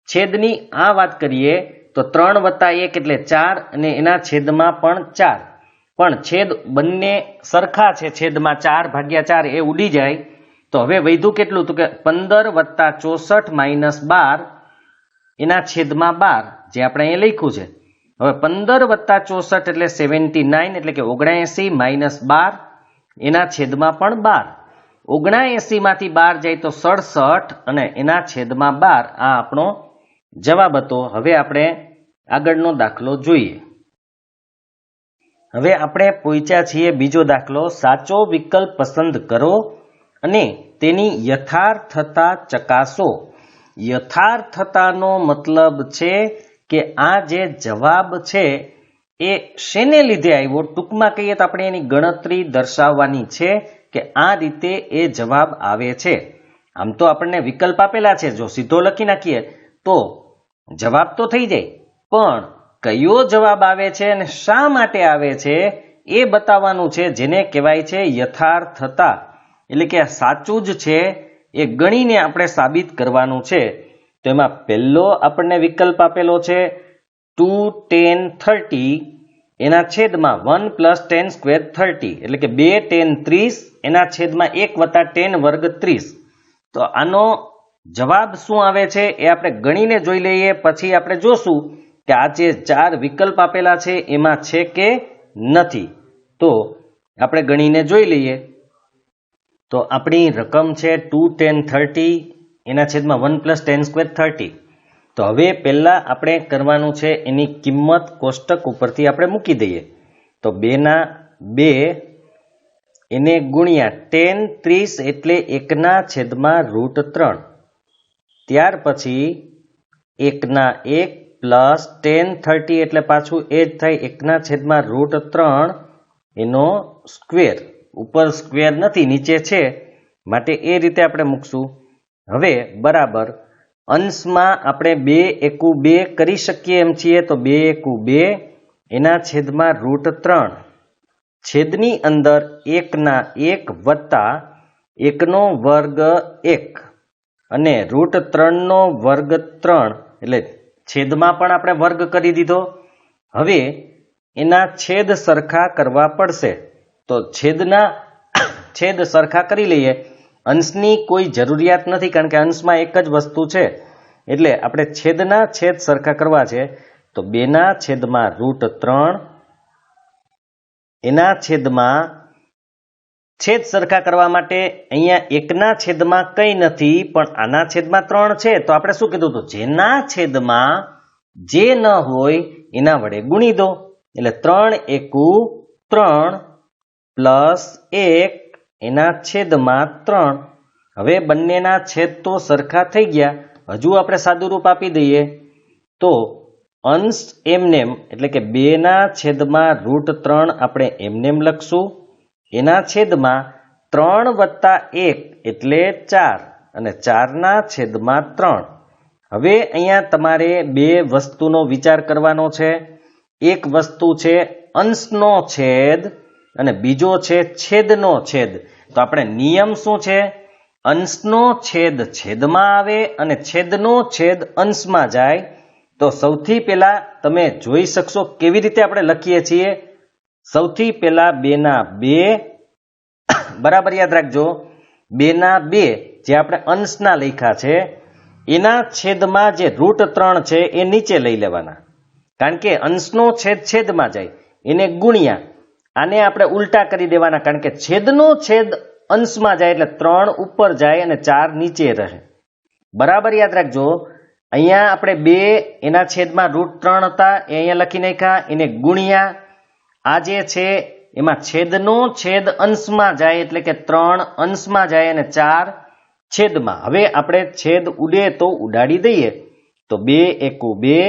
છેદની આ વાત કરીએ તો 3 + 1 એટલે 4 અને એના છેદમાં પણ 4, પણ છેદ બંને સરખા છે, છેદમાં 4/4 એ ઉડી જાય. તો હવે વધ્યું કેટલું? તો કે 15 + 64 - 12 એના છેદમાં 12, જે આપણે અહીંયા લખ્યું છે. હવે 15 + 64 એટલે 79 એટલે કે 79 - 12 એના છેદમાં પણ 12. 79 માંથી 12 જાય તો 67 અને એના છેદમાં 12. આ આપણો જવાબ હતો. હવે આપણે આગળનો દાખલો જોઈએ. હવે આપણે પહોંચ્યા છીએ બીજો દાખલો. સાચો વિકલ્પ પસંદ કરો અને તેની યથાર્થતા ચકાસો. યથાર્થતાનો મતલબ છે કે આ જે જવાબ છે એ શેને લીધે આવ્યો, ટૂંકમાં કહીએ તો આપણે એની ગણતરી દર્શાવવાની છે કે આ રીતે એ જવાબ આવે છે. આમ તો આપણને વિકલ્પ આપેલા છે, જો સીધો લખી નાખીએ તો જવાબ તો થઈ જાય, પણ કયો જવાબ આવે છે અને શા માટે આવે છે એ બતાવવાનું છે, જેને કહેવાય છે યથાર્થતા. એટલે કે સાચું જ છે એ ગણીને આપણે સાબિત કરવાનું છે. તો એમાં પહેલો આપણને વિકલ્પ આપેલો છે 2 10 30 એના છેદમાં 1 + 10 સ્ક્વેર 30 એટલે કે 2 10 30 એના છેદમાં 1 + 10 વર્ગ 30. તો આનો જવાબ શું આવે છે એ આપણે ગણીને જોઈ લઈએ, પછી આપણે જોશું કે આ જે 4 વિકલ્પ આપેલા છે એમાં છે કે નથી. તો આપણે ગણીને જોઈ લઈએ. તો આપણી રકમ છે 2 10 30 એના છેદમાં 1 + 10 સ્ક્વેર 30. તો હવે પહેલા આપણે કરવાનું છે એની કિંમત કોષ્ટક ઉપરથી આપણે મૂકી દઈએ. તો 2 ના 2 એને ગુણ્યા 10 30 એટલે 1/√3. ત્યાર પછી 1/1 + 10 30 એટલે પાછું એ જ થાય 1/√3 એનો સ્ક્વેર. ઉપર સ્ક્વેર નથી, નીચે છે, માટે એ રીતે આપણે મૂકશું. હવે બરાબર અંશમાં આપણે 2 એકુ 2 કરી શકીએ એમ છીએ, તો 2 એકુ 2 એના છેદમાં √3. છેદની અંદર 1/1 વત્તા 1² 1 અને √3² 3 એટલે છેદમાં પણ આપણે વર્ગ કરી દીધો. હવે એના છેદ સરખા કરવા પડશે. તો છેદ સરખા કરી લઈએ. અંશની કોઈ જરૂરિયાત નથી, કારણ કે અંશમાં એક જ વસ્તુ છે, એટલે આપણે છેદના છેદ સરખા કરવા છે. તો 2/√3 એના છેદમાં છેદ સરખા કરવા માટે અહીંયા 1/માં કંઈ નથી, પણ આના છેદમાં 3 છે. તો આપણે શું કીધું હતું? જેના છેદમાં જે ન હોય એના વડે ગુણી દો. એટલે 3 એકુ 3 + 1 એના છેદમાં 3. હવે બંનેના છેદ તો સરખા થઈ ગયા. હજુ આપણે સાદું રૂપ આપી દઈએ તો અંશ એમનેમ એટલે કે 2/√3 આપણે એમનેમ લખશું. એના છેદમાં 3 + 1 એટલે 4 અને 4/3. હવે અહીંયા તમારે બે વસ્તુનો વિચાર કરવાનો છે. એક વસ્તુ છે અંશનો છેદ અને બીજો છે છેદનો છેદ. તો આપણે નિયમ શું છે? અંશનો છેદ છેદમાં આવે અને છેદનો છેદ અંશમાં જાય. તો સૌથી પહેલા તમે જોઈ શકશો કેવી રીતે આપણે લખીએ છીએ. સૌથી પહેલા 2/2 બરાબર યાદ રાખજો. 2/2 જે આપણે અંશના લખ્યા છે એના છેદમાં જે √3 છે એ નીચે લઈ લેવાના, કારણ કે અંશનો છેદ છેદમાં જાય, એને ગુણ્યા આને આપણે ઉલટા કરી દેવાના, કારણ કે છેદનો છેદ અંશમાં જાય એટલે 3 ઉપર જાય અને 4 નીચે રહે. બરાબર યાદ રાખજો. અહીંયા આપણે 2 એના છેદમાં √3 હતા એ અહીંયા લખી નાખ્યા, એને ગુણ્યા આ જે છે એમાં છેદનો છેદ અંશમાં જાય એટલે કે 3 અંશમાં જાય અને 4 છેદમાં. હવે આપણે છેદ ઉડે તો ઉડાડી દઈએ. તો 2 એકુ 2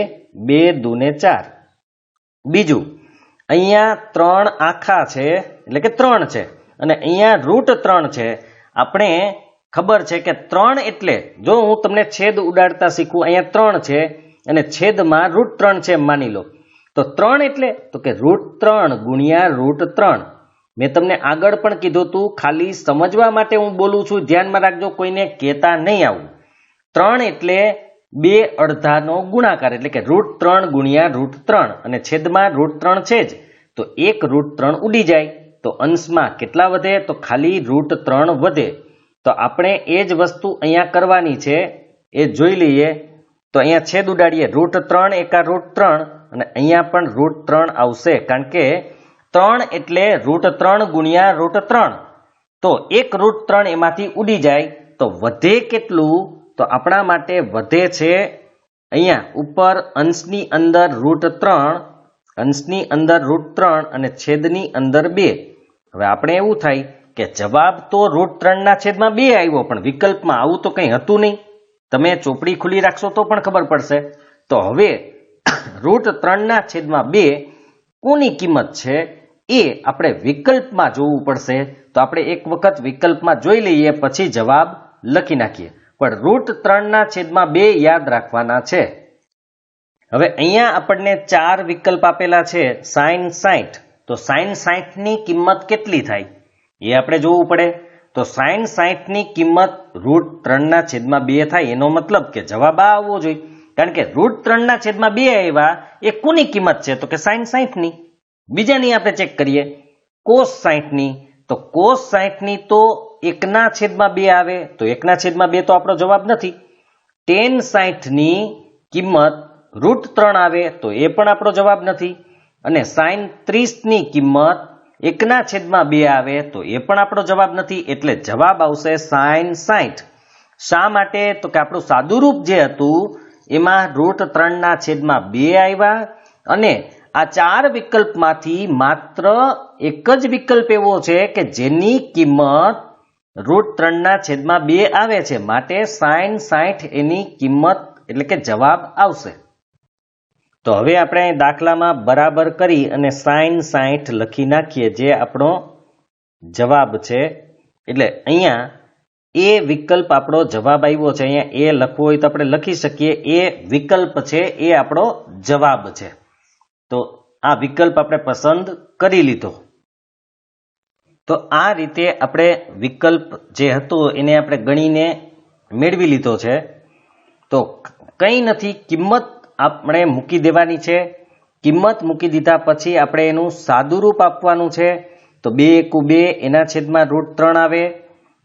2 દૂને 4. બીજું અહીંયા 3 આખા છે એટલે કે 3 છે અને અહીંયા √3 છે. આપણે ખબર છે કે 3 એટલે જો હું તમને છેદ ઉડાડતા શીખું, અહીંયા 3 છે અને છેદમાં √3 છે એમ માની લો, તો 3 એટલે તો કે √3 ગુણ્યા √3. મેં તમને આગળ પણ કીધું હતું, ખાલી સમજવા માટે હું બોલું છું, ધ્યાનમાં રાખજો, કોઈને કહેતા નહીં આવું. 3 એટલે 2 અડધાનો ગુણાકાર એટલે કે √3 ગુણ્યા √3 અને છેદમાં √3 છે જ, તો 1 √3 ઉડી જાય, તો અંશમાં કેટલા વધે? તો ખાલી √3 વધે. તો આપણે એ જ વસ્તુ અહીંયા કરવાની છે, એ જોઈ લઈએ. તો અહીંયા છેદ ઉડાડીએ, √3 એકા √3 અને અહીંયા પણ √3 આવશે, કારણ કે 3 એટલે √3 ગુણ્યા √3, તો 1 √3 એમાંથી ઉડી જાય, તો વધે કેટલું? તો આપણા માટે વધે છે અહીંયા ઉપર અંશની અંદર √3, અંશની અંદર √3 અને છેદની અંદર 2. હવે આપણે એવું થાય કે જવાબ તો √3 ના છેદમાં 2 આવ્યો, પણ વિકલ્પમાં આવું તો કંઈ હતું નહીં. તમે ચોપડી ખુલ્લી રાખશો તો પણ ખબર પડશે. તો હવે √3 ના છેદમાં 2 કોની કિંમત છે એ આપણે વિકલ્પમાં જોવું પડશે. તો આપણે એક વખત વિકલ્પમાં જોઈ લઈએ, પછી જવાબ લખી નાખીએ. પણ √3 ના છેદમાં 2 યાદ રાખવાના છે. હવે અહીંયા આપણને 4 વિકલ્પ આપેલા છે, sin 60. તો sin 60 ની કિંમત કેટલી થાય એ આપણે જોવું પડે. તો sin 60 ની કિંમત √3 ના છેદમાં 2 થાય, એનો મતલબ કે જવાબ આ આવવો જોઈએ, કારણ કે √3 ના છેદમાં 2 આવ્યા એ કોની કિંમત છે? તો કે sin 60 ની. બીજાની આપણે ચેક કરીએ, cos 60 ની. તો cos 60 ની તો 1 ના છેદમાં 2 આવે, તો 1 ના છેદમાં 2 તો આપણો જવાબ નથી. tan 60 ની કિંમત √3 આવે, તો એ પણ આપણો જવાબ નથી. અને sin 30 ની કિંમત 1 ના છેદમાં 2 આવે, તો એ પણ આપણો જવાબ નથી. એટલે જવાબ આવશે sin 60. શા માટે? તો કે આપણું સાદુરૂપ જે હતું એમાં √3 ના છેદમાં 2 આવ્યા, અને આ 4 વિકલ્પમાંથી માત્ર એક જ વિકલ્પ એવો છે કે જેની કિંમત √3 ના છેદમાં 2 આવે છે, માટે sin 60 એની કિંમત એટલે કે જવાબ આવશે. તો હવે આપણે દાખલામાં બરાબર કરી અને sin 60 લખી નાખીએ, જે આપણો જવાબ છે. એટલે અહીંયા એ વિકલ્પ આપણો જવાબ આવ્યો છે. અહીંયા એ લખવો હોય તો આપણે લખી શકીએ, એ વિકલ્પ છે એ આપણો જવાબ છે. તો આ વિકલ્પ આપણે પસંદ કરી લીધો. તો આ રીતે આપણે વિકલ્પ જે હતો એને આપણે ગણીને મેળવી લીધો છે. તો કંઈ નથી, કિંમત આપણે મૂકી દેવાની છે. કિંમત મૂકી દીધા પછી આપણે એનું સાદુરૂપ આપવાનું છે. તો 2 × 2 એના છેદમાં √3 આવે.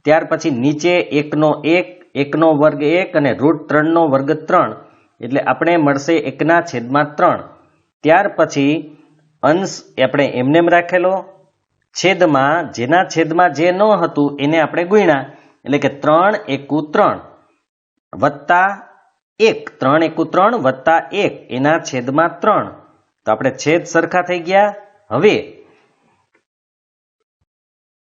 ત્યાર પછી નીચે 1 નો 1, 1 નો વર્ગ 1 અને √3 નો વર્ગ 3, એટલે આપણે મળશે 1 ના છેદમાં 3. ત્યાર પછી અંશ આપણે એમનેમ રાખેલો, છેદમાં જેના છેદમાં જે ન હતું એને આપણે ગુણ્યા, એટલે કે 3 × 3 વત્તા 1, 3 × 3 વત્તા 1 એના છેદમાં 3. તો આપણે છેદ સરખા થઈ ગયા. હવે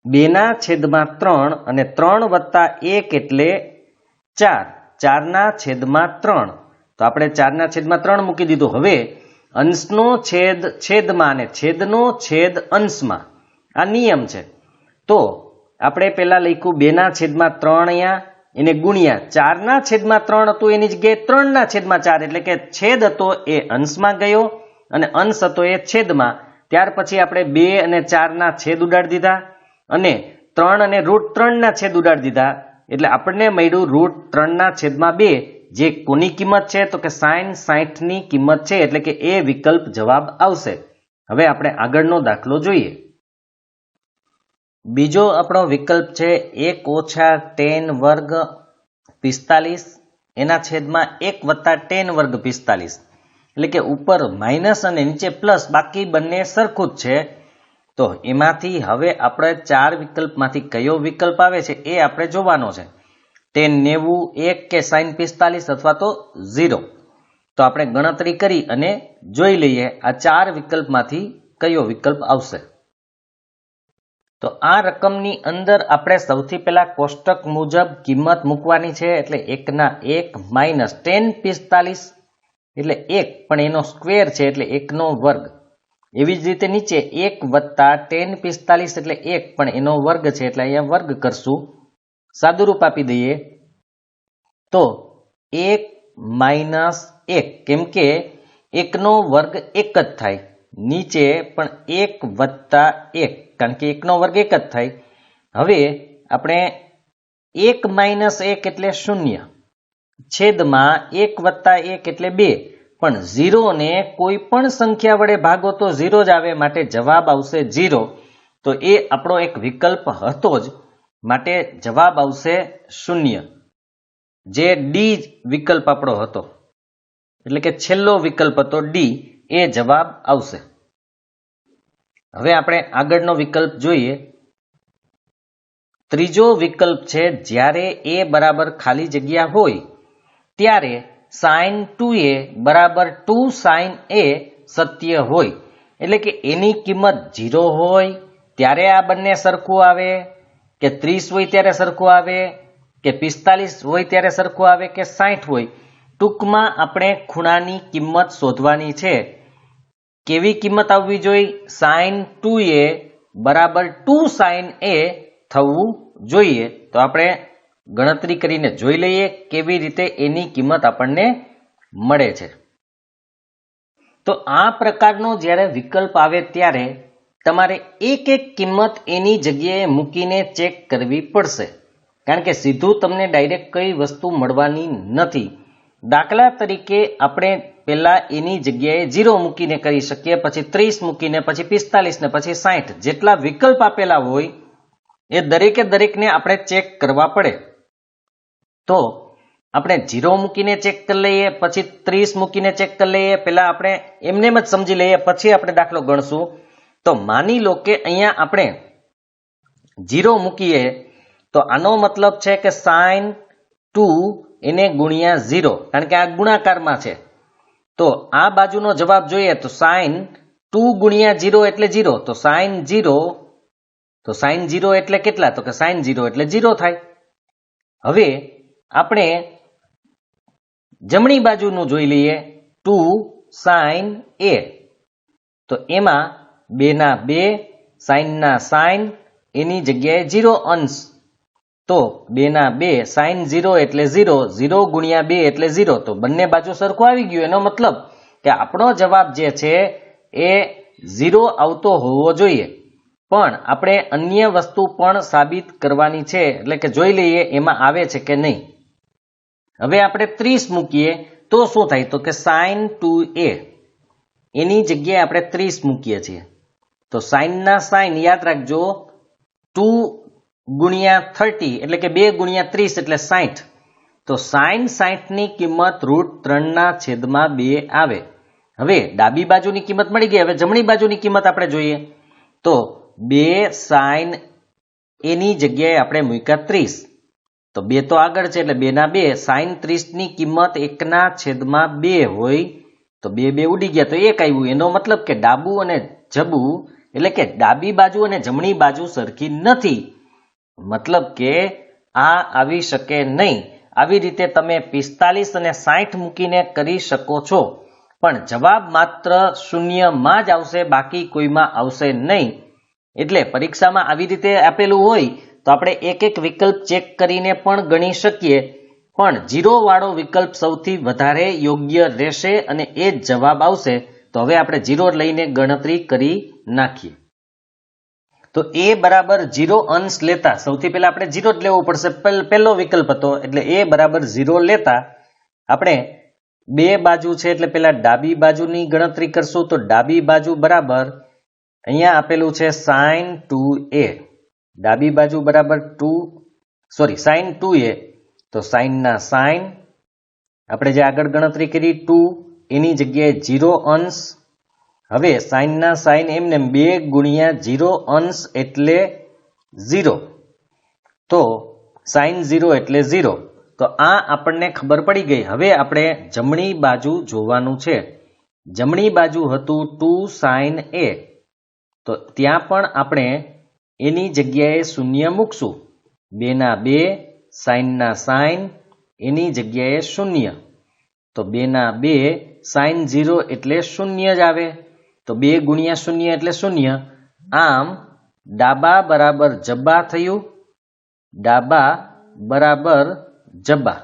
2 ના છેદમાં 3 અને 3 વત્તા 1 એટલે 4, 4 ના છેદમાં 3. તો આપણે 4 ના છેદમાં 3 મૂકી દીધું. હવે અંશનો છેદ છેદમાં અને છેદનો છેદ અંશમાં, આ નિયમ છે. તો આપણે પહેલા લખ્યું 2 ના છેદમાં 3 અહીંયા, એને ગુણ્યા 4 ના છેદમાં 3 હતું એની જગ્યાએ 3 ના છેદમાં 4, એટલે કે છેદ હતો એ અંશમાં ગયો અને અંશ હતો એ છેદમાં. ત્યાર પછી આપણે 2 અને 4 ના છેદ ઉડાડી દીધા અને 3 અને √3 ના છેદ ઉડાડી દીધા, એટલે આપણને મળ્યું √3 ના છેદમાં 2, જે કોની કિંમત છે? તો કે sin 60 ની કિંમત છે, એટલે કે એ વિકલ્પ જવાબ આવશે. હવે આપણે આગળનો દાખલો જોઈએ. બીજો આપણો વિકલ્પ છે 1 - tan વર્ગ 45 એના છેદમાં 1 + tan વર્ગ 45, એટલે કે ઉપર માઇનસ અને નીચે પ્લસ, બાકી બંને સરખું જ છે. તો એમાંથી હવે આપણે 4 વિકલ્પમાંથી કયો વિકલ્પ આવે છે એ આપણે જોવાનો છે. tan 90, 1 કે sin 45 અથવા તો 0. તો આપણે ગણતરી કરી અને જોઈ લઈએ આ 4 વિકલ્પમાંથી કયો વિકલ્પ આવશે. તો આ રકમની અંદર આપણે સૌથી પહેલા કોષ્ટક મુજબ કિંમત મૂકવાની છે. એટલે 1 ના 1 - tan 45 એટલે 1 પણ એનો સ્ક્વેર છે એટલે 1 નો વર્ગ. એવી જ રીતે નીચે 1 + tan 45 એટલે 1 પણ એનો વર્ગ છે એટલે અહીંયા વર્ગ કરશું. સાદુરૂપ આપી દઈએ તો 1 માઇનસ 1, કેમ કે 1નો વર્ગ 1 જ થાય, નીચે પણ 1 વત્તા 1, કારણ કે 1નો વર્ગ 1 જ થાય. હવે આપણે 1 માઇનસ 1 એટલે 0, છેદમાં 1 વત્તા 1 એટલે 2, પણ 0 ને કોઈ પણ સંખ્યા વડે ભાગો તો 0 જ આવે, માટે જવાબ આવશે 0. તો એ આપણો એક વિકલ્પ હતો જ, માટે જવાબ આવશે 0, જે ડી વિકલ્પ આપણો હતો, એટલે કે છેલ્લો વિકલ્પ હતો ડી, એ જવાબ આવશે. હવે આપણે આગળનો વિકલ્પ જોઈએ. ત્રીજો વિકલ્પ છે જ્યારે a બરાબર ખાલી જગ્યા હોય ત્યારે sin 2a બરાબર 2 sin a સત્ય હોય, એટલે કે એની કિંમત 0 હોય ત્યારે આ બંને સરખું આવે, કે 30 હોય ત્યારે સરખું આવે, કે 45 હોય ત્યારે સરખું આવે, કે 60 હોય. ટૂંકમાં આપણે ખૂણાની કિંમત શોધવાની છે. કેવી કિંમત આવવી જોઈએ? sin 2a બરાબર 2 sin a થવું જોઈએ. તો આપણે ગણતરી કરીને જોઈ લઈએ કેવી રીતે એની કિંમત આપણને મળે છે. તો આ પ્રકારનો જ્યારે વિકલ્પ આવે ત્યારે તમારે એક એક કિંમત એની જગ્યાએ મૂકીને ચેક કરવી પડશે, કારણ કે સીધું તમને ડાયરેક્ટ કઈ વસ્તુ મળવાની નથી. દાખલા તરીકે આપણે પહેલા એની જગ્યાએ 0 મૂકીને કરી શકીએ, પછી 30 મૂકીને, પછી 45 ને પછી 60, જેટલા વિકલ્પ આપેલા હોય એ દરેકે દરેકને આપણે ચેક કરવા પડે. તો આપણે 0 મૂકીને ચેક કરી લઈએ, પછી 30 મૂકીને ચેક કરી લઈએ. પહેલા આપણે એમને જ સમજી લઈએ, પછી આપણે દાખલો ગણશું. તો માની લો કે અહીંયા આપણે 0 મૂકીએ, તો આનો મતલબ છે કે sin 2 એને ગુણ્યા 0, કારણ કે આ ગુણાકારમાં છે. તો આ બાજુનો જવાબ જોઈએ તો sin 2 ગુણ્યા 0 એટલે 0, તો sin 0 એટલે કેટલા? તો કે sin 0 એટલે 0 થાય. હવે આપણે જમણી બાજુનું જોઈ લઈએ, 2 sin a, તો એમાં 2 ના 2, sin ના sin, એની જગ્યાએ 0 અંશ, તો 2 ના 2, sin 0 એટલે 0, 0 ગુણ્યા 2 એટલે 0, તો બંને બાજુ સરખું આવી ગયું. એનો મતલબ કે આપણો જવાબ જે છે એ 0 આવતો હોવો જોઈએ. પણ આપણે અન્ય વસ્તુ પણ સાબિત કરવાની છે, એટલે કે જોઈ લઈએ એમાં આવે છે કે નહીં. હવે આપણે 30 મૂકીએ તો શું થાય? તો કે sin 2a, એની જગ્યાએ આપણે 30 મૂકીએ છીએ, તો sin ના sin યાદ રાખજો, 2 ગુણ્યા 30 એટલે કે 2 ગુણ્યા 30 એટલે 60, તો sin 60 ની કિંમત √3/2 આવે. હવે ડાબી બાજુની કિંમત મળી ગઈ. હવે જમણી બાજુની કિંમત આપણે જોઈએ તો 2 sin એની જગ્યાએ આપણે મૂક્યા 30, તો 2 તો આગળ છે એટલે 2 ના 2, sin 30 ની કિંમત 1/2 હોય, તો 2 2 ઉડી ગયા, તો 1 આવ્યું. એનો મતલબ કે ડાબુ અને જબુ, એટલે કે ડાબી બાજુ અને જમણી બાજુ સરખી નથી, મતલબ કે આ આવી શકે નહીં. આવી રીતે તમે 45 અને 60 મૂકીને કરી શકો છો, પણ જવાબ માત્ર 0 માં જ આવશે, બાકી કોઈમાં આવશે નહીં. એટલે પરીક્ષામાં આવી રીતે આપેલું હોય તો આપણે એક એક વિકલ્પ ચેક કરીને પણ ગણી શકીએ, પણ 0 વાળો વિકલ્પ સૌથી વધારે યોગ્ય રહેશે અને એ જ જવાબ આવશે. તો હવે આપણે 0 લઈને ગણતરી કરી નાખીએ. તો a બરાબર 0 અંશ લેતા સૌથી પહેલા આપણે 0 જ લેવું પડશે, પહેલો વિકલ્પ હતો એટલે a બરાબર 0 લેતા આપણે બે બાજુ છે એટલે પહેલા ડાબી બાજુની ગણતરી કરશું. તો ડાબી બાજુ બરાબર અહીંયા આપેલું છે sin 2a, ડાબી બાજુ બરાબર sin 2a, તો sin ના sin આપણે જે આગળ ગણતરી કરી 2, એની જગ્યાએ 0 અંશ. હવે sin ના sin એમને 2 ગુણ્યા 0 અંશ એટલે 0, તો sin 0 એટલે 0. તો આ આપણને ખબર પડી ગઈ. હવે આપણે જમણી બાજુ જોવાનું છે. જમણી બાજુ હતું 2 sin a, તો ત્યાં પણ આપણે એની જગ્યાએ 0 મૂકશું. 2 ના 2, sin ના sin, એની જગ્યાએ 0, તો 2 ના 2, sin 0 એટલે 0 જ આવે, તો 2 ગુણ્યા 0 એટલે 0. આમ ડાબા બરાબર જબા થયું, ડાબા બરાબર જબા.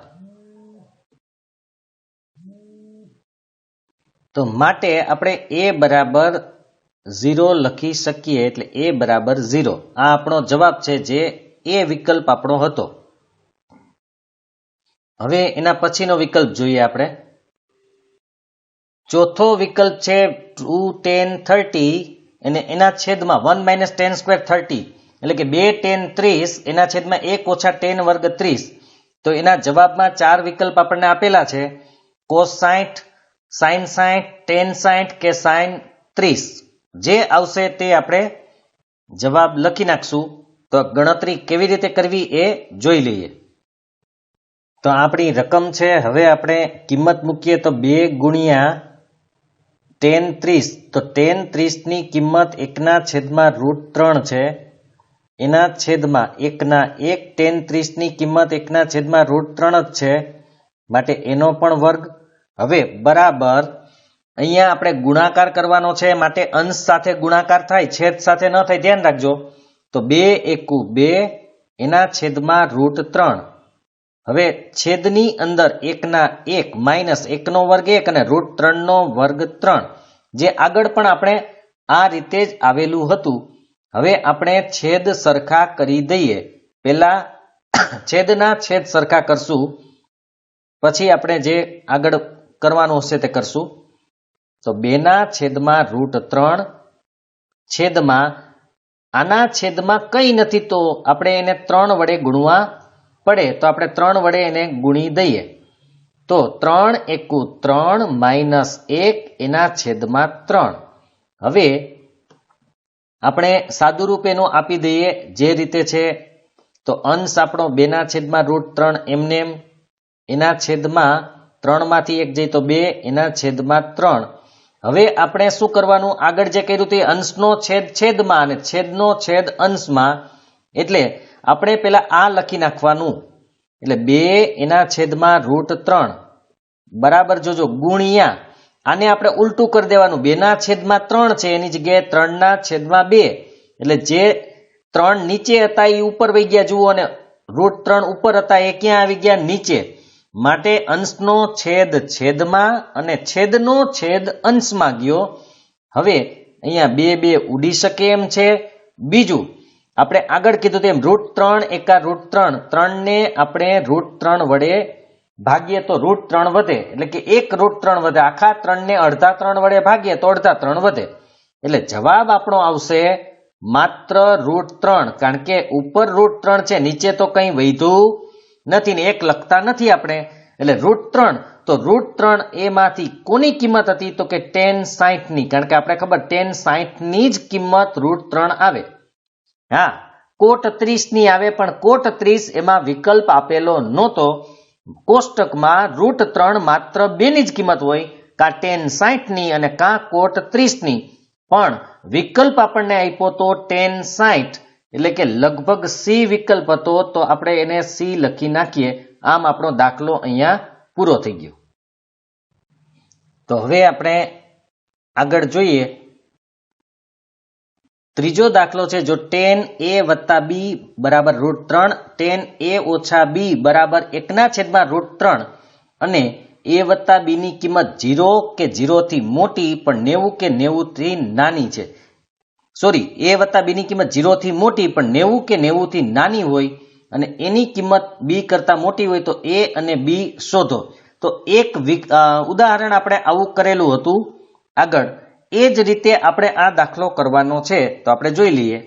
તો માટે આપણે a બરાબર 0 લખી શકીએ, એટલે a બરાબર 0. આ આપણો જવાબ છે, જે એ વિકલ્પ આપણો હતો. હવે એના પછીનો વિકલ્પ જોઈએ આપણે. ચોથો વિકલ્પ છે 2 10 30 અને એના છેદમાં 1 - 10 સ્ક્વેર 30, એટલે કે 2 10 30 એના છેદમાં 1 - 10 વર્ગ 30. તો એના જવાબમાં 4 વિકલ્પ આપણને આપેલા છે: cos 60, sin 60, tan 60 કે sin 30. જે આવશે તે આપણે જવાબ લખી નાખશું. તો ગણતરી કેવી રીતે કરવી એ જોઈ લઈએ. તો આપણી રકમ છે, હવે આપણે કિંમત મૂકીએ તો 2 ગુણ્યા tan 30. તો tan 30 ની કિંમત 1/√3 છે, એના છેદમાં 1/1. tan 30 ની કિંમત 1/√3 જ છે, માટે એનો પણ વર્ગ. હવે બરાબર અહીંયા આપણે ગુણાકાર કરવાનો છે, માટે અંશ સાથે ગુણાકાર થાય, છેદ સાથે ન થાય, ધ્યાન રાખજો. તો 2 એકુ 2 એના છેદમાં √3. હવે છેદની અંદર 1/1 માઇનસ 1નો વર્ગ 1 અને √3નો વર્ગ 3, જે આગળ પણ આપણે આ રીતે જ આવેલું હતું. હવે આપણે છેદ સરખા કરી દઈએ. પહેલા છેદના છેદ સરખા કરશું, પછી આપણે જે આગળ કરવાનું હશે તે કરશું. તો 2/√3 છેદમાં આના છેદમાં કંઈ નથી, તો આપણે એને 3 વડે ગુણવા પડે. તો આપણે 3 વડે એને ગુણી દઈએ. તો 3 એકુ 3 માઇનસ 1 એના છેદમાં 3. હવે આપણે સાદું રૂપ એનું આપી દઈએ જે રીતે છે. તો અંશ આપણો 2/√3 એમને એના છેદમાં 3માંથી 1 જાય તો 2 એના છેદમાં 3. હવે આપણે શું કરવાનું? આગળ જે કર્યું તે અંશનો છેદ છેદમાં અને છેદનો છેદ અંશમાં, એટલે આપણે પેલા આ લખી નાખવાનું. એટલે 2 એના છેદમાં √3 બરાબર જોજો ગુણ્યા આને આપણે ઉલટું કરી દેવાનું. 2/3 છે, એની જગ્યાએ 3/2. એટલે જે 3 નીચે હતા એ ઉપર વહી ગયા જુઓ, અને √3 ઉપર હતા એ ક્યાં આવી ગયા? નીચે. માટે અંશનો છેદ છેદમાં અને છેદનો છેદ અંશમાં ગયો. હવે અહીંયા 2 2 ઉડી શકે એમ છે. બીજું આપણે આગળ કીધું તેમ √3 એકા √3, 3 ને આપણે √3 વડે ભાગીએ તો √3 વધે, એટલે કે 1 √3 વધે. આખા 3 ને અડધા 3 વડે ભાગીએ તો અડધા 3 વધે. એટલે જવાબ આપણો આવશે માત્ર √3, કારણ કે ઉપર √3 છે, નીચે તો કંઈ વધ્યું નથી ને 1 લખતા નથી આપણે. એટલે √3. તો √3 એમાંથી કોની કિંમત હતી? તો કે tan 60 ની, કારણ કે આપણે ખબર tan 60 ની જ કિંમત √3 આવે. હા, કોટ 30 ની આવે, પણ કોટ 30 એમાં વિકલ્પ આપેલો નહોતો. કોષ્ટકમાં √3 માત્ર 2 ની જ કિંમત હોય, કાં tan 60 ની અને કાં કોટ 30 ની. પણ વિકલ્પ આપણને આપ્યો તો tan 60, એટલે કે લગભગ સી વિકલ્પ હતો. તો આપણે એને સી લખી નાખીએ. આમ આપણો દાખલો અહીંયા પૂરો થઈ ગયો. તો હવે આપણે આગળ જોઈએ. ત્રીજો દાખલો છે, જો tan a + b બરાબર √3, tan a - b બરાબર 1/√3 અને a + b ની કિંમત 0 કે 0 થી મોટી પણ 90 કે 90 થી નાની છે. સોરી, a + b ની કિંમત 0 થી મોટી પણ 90 કે 90 થી નાની હોય અને એની કિંમત b કરતા મોટી હોય, તો a અને b શોધો. તો એક ઉદાહરણ આપણે આવું કરેલું હતું આગળ. એ જ રીતે આપણે આ દાખલો કરવાનો છે. તો આપણે જોઈ લઈએ.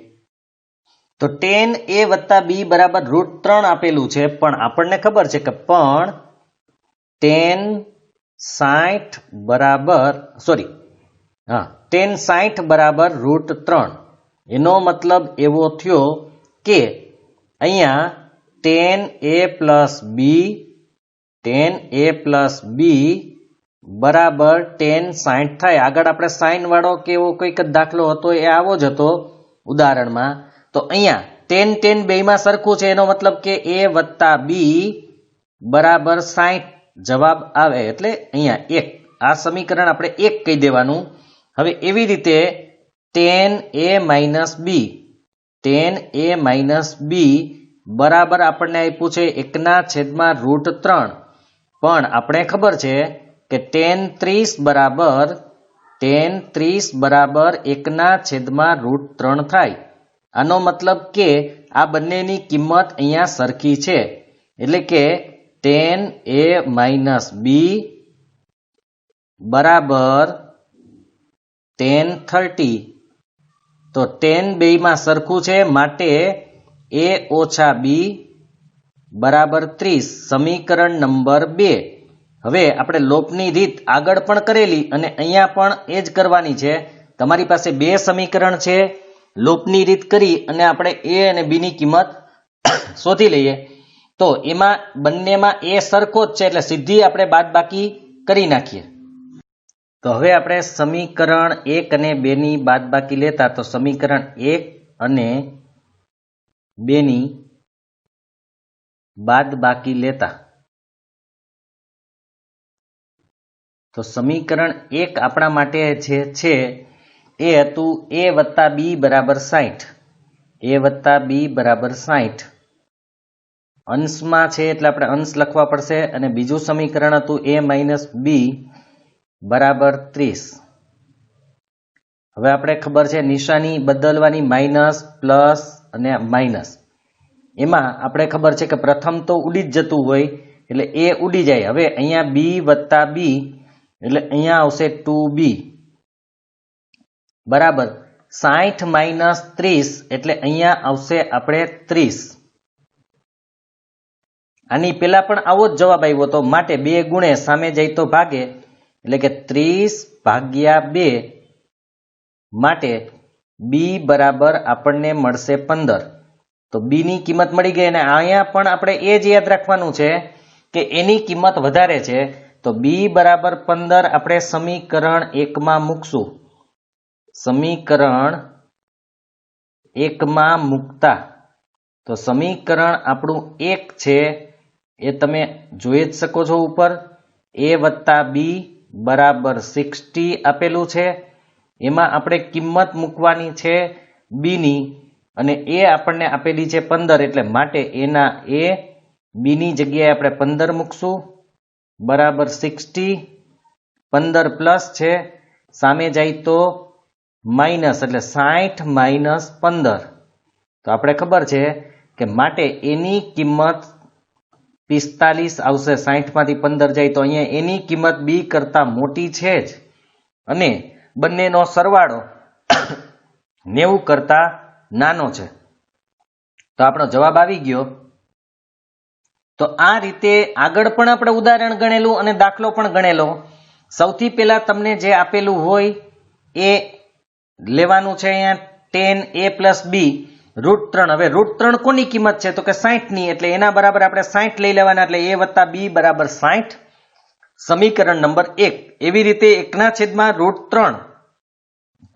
તો tan a + b બરાબર √3 આપેલું છે, પણ આપણને ખબર છે કે પણ tan 60 બરાબર tan 60 બરાબર √3. એનો મતલબ એવો થયો કે અહીંયા tan a + b બરાબર tan 60 થાય. આગળ આપણે સાઇન વાળો કે એવો કોઈક દાખલો હતો, એ આવો જ હતો ઉદાહરણમાં. તો અહીંયા tan બેયમાં સરખું છે, એનો મતલબ કે a + b બરાબર 60 જવાબ આવે. એટલે અહીંયા 1, આ સમીકરણ આપણે 1 કહી દેવાનું. હવે એવી રીતે tan a - b બરાબર આપણને આપ્યું છે 1/√3, પણ આપણે ખબર છે કે tan 30 બરાબર 1/√3 થાય. આનો મતલબ કે આ બંનેની કિંમત અહીંયા સરખી છે, એટલે કે tan a - b બરાબર tan 30. તો tan બેયમાં સરખું છે, માટે a ઓછા b બરાબર 30, સમીકરણ નંબર 2. હવે આપણે લોપની રીત આગળ પણ કરેલી અને અહીંયા પણ એ જ કરવાની છે. તમારી પાસે બે સમીકરણ છે, લોપની રીત કરી અને આપણે a અને b ની કિંમત શોધી લઈએ. તો એમાં બંનેમાં a સરખો જ છે, એટલે સીધી આપણે બાદબાકી કરી નાખીએ. તો હવે આપણે સમીકરણ 1 અને 2 ની બાદબાકી લેતા, તો સમીકરણ 1 અને 2 ની બાદબાકી લેતા, તો સમીકરણ 1 આપણા માટે જે છે એ હતું a વત્તા b બરાબર 60. a વત્તા b બરાબર 60 અંશમાં છે એટલે આપણે અંશ લખવા પડશે. અને બીજું સમીકરણ હતું a - b બરાબર 30. હવે આપણે ખબર છે નિશાની બદલવાની, માઇનસ પ્લસ અને માઇનસ. એમાં આપણે ખબર છે કે પ્રથમ તો ઉડી જ જતું હોય એટલે એ ઉડી જાય. હવે અહીંયા b વત્તા b એટલે અહીંયા આવશે 2b બરાબર 60 - 30 એટલે અહીંયા આવશે આપણે 30. આની પેલા પણ આવો જ જવાબ આવ્યો હતો, માટે 2 ગુણે સામે જાય તો ભાગે, એટલે કે 30/2, માટે b બરાબર આપણને મળશે 15. તો b ની કિંમત મળી ગઈ. અને અહીંયા પણ આપણે એ જ યાદ રાખવાનું છે કે એની કિંમત વધારે છે, તો b બરાબર 15 આપણે સમીકરણ 1 માં મૂકશું. સમીકરણ 1 માં મૂકતા તો સમીકરણ આપણું 1 છે એ તમે જોઈ જ શકો છો ઉપર. a વત્તા b બરાબર 60 આપેલું છે, એમાં આપણે કિંમત મૂકવાની છે b ની, અને એ આપણને આપેલી છે 15, એટલે માટે એના a b ની જગ્યાએ આપણે 15 મૂકશું બરાબર 60. 15 પ્લસ છે, સામે જાય તો માઇનસ, એટલે 60 - 15. તો આપણે ખબર છે કે માટે એની કિંમત 45 આવશે. 60 માંથી 15 જાય તો અહીંયા એની કિંમત b કરતા મોટી છે જ, અને બંનેનો સરવાળો 90 કરતા નાનો છે. તો આપણો જવાબ આવી ગયો. તો આ રીતે આગળ પણ આપણે ઉદાહરણ ગણેલું અને દાખલો પણ ગણેલો. સૌથી પહેલા તમને જે આપેલું હોય એ લેવાનું છે. અહીંયા tan a + b √3. હવે √3 કોની કિંમત છે? તો કે 60 ની, એટલે એના બરાબર આપણે 60 લઈ લેવાના, એટલે a વત્તા b બરાબર 60, સમીકરણ નંબર 1. એવી રીતે 1/√3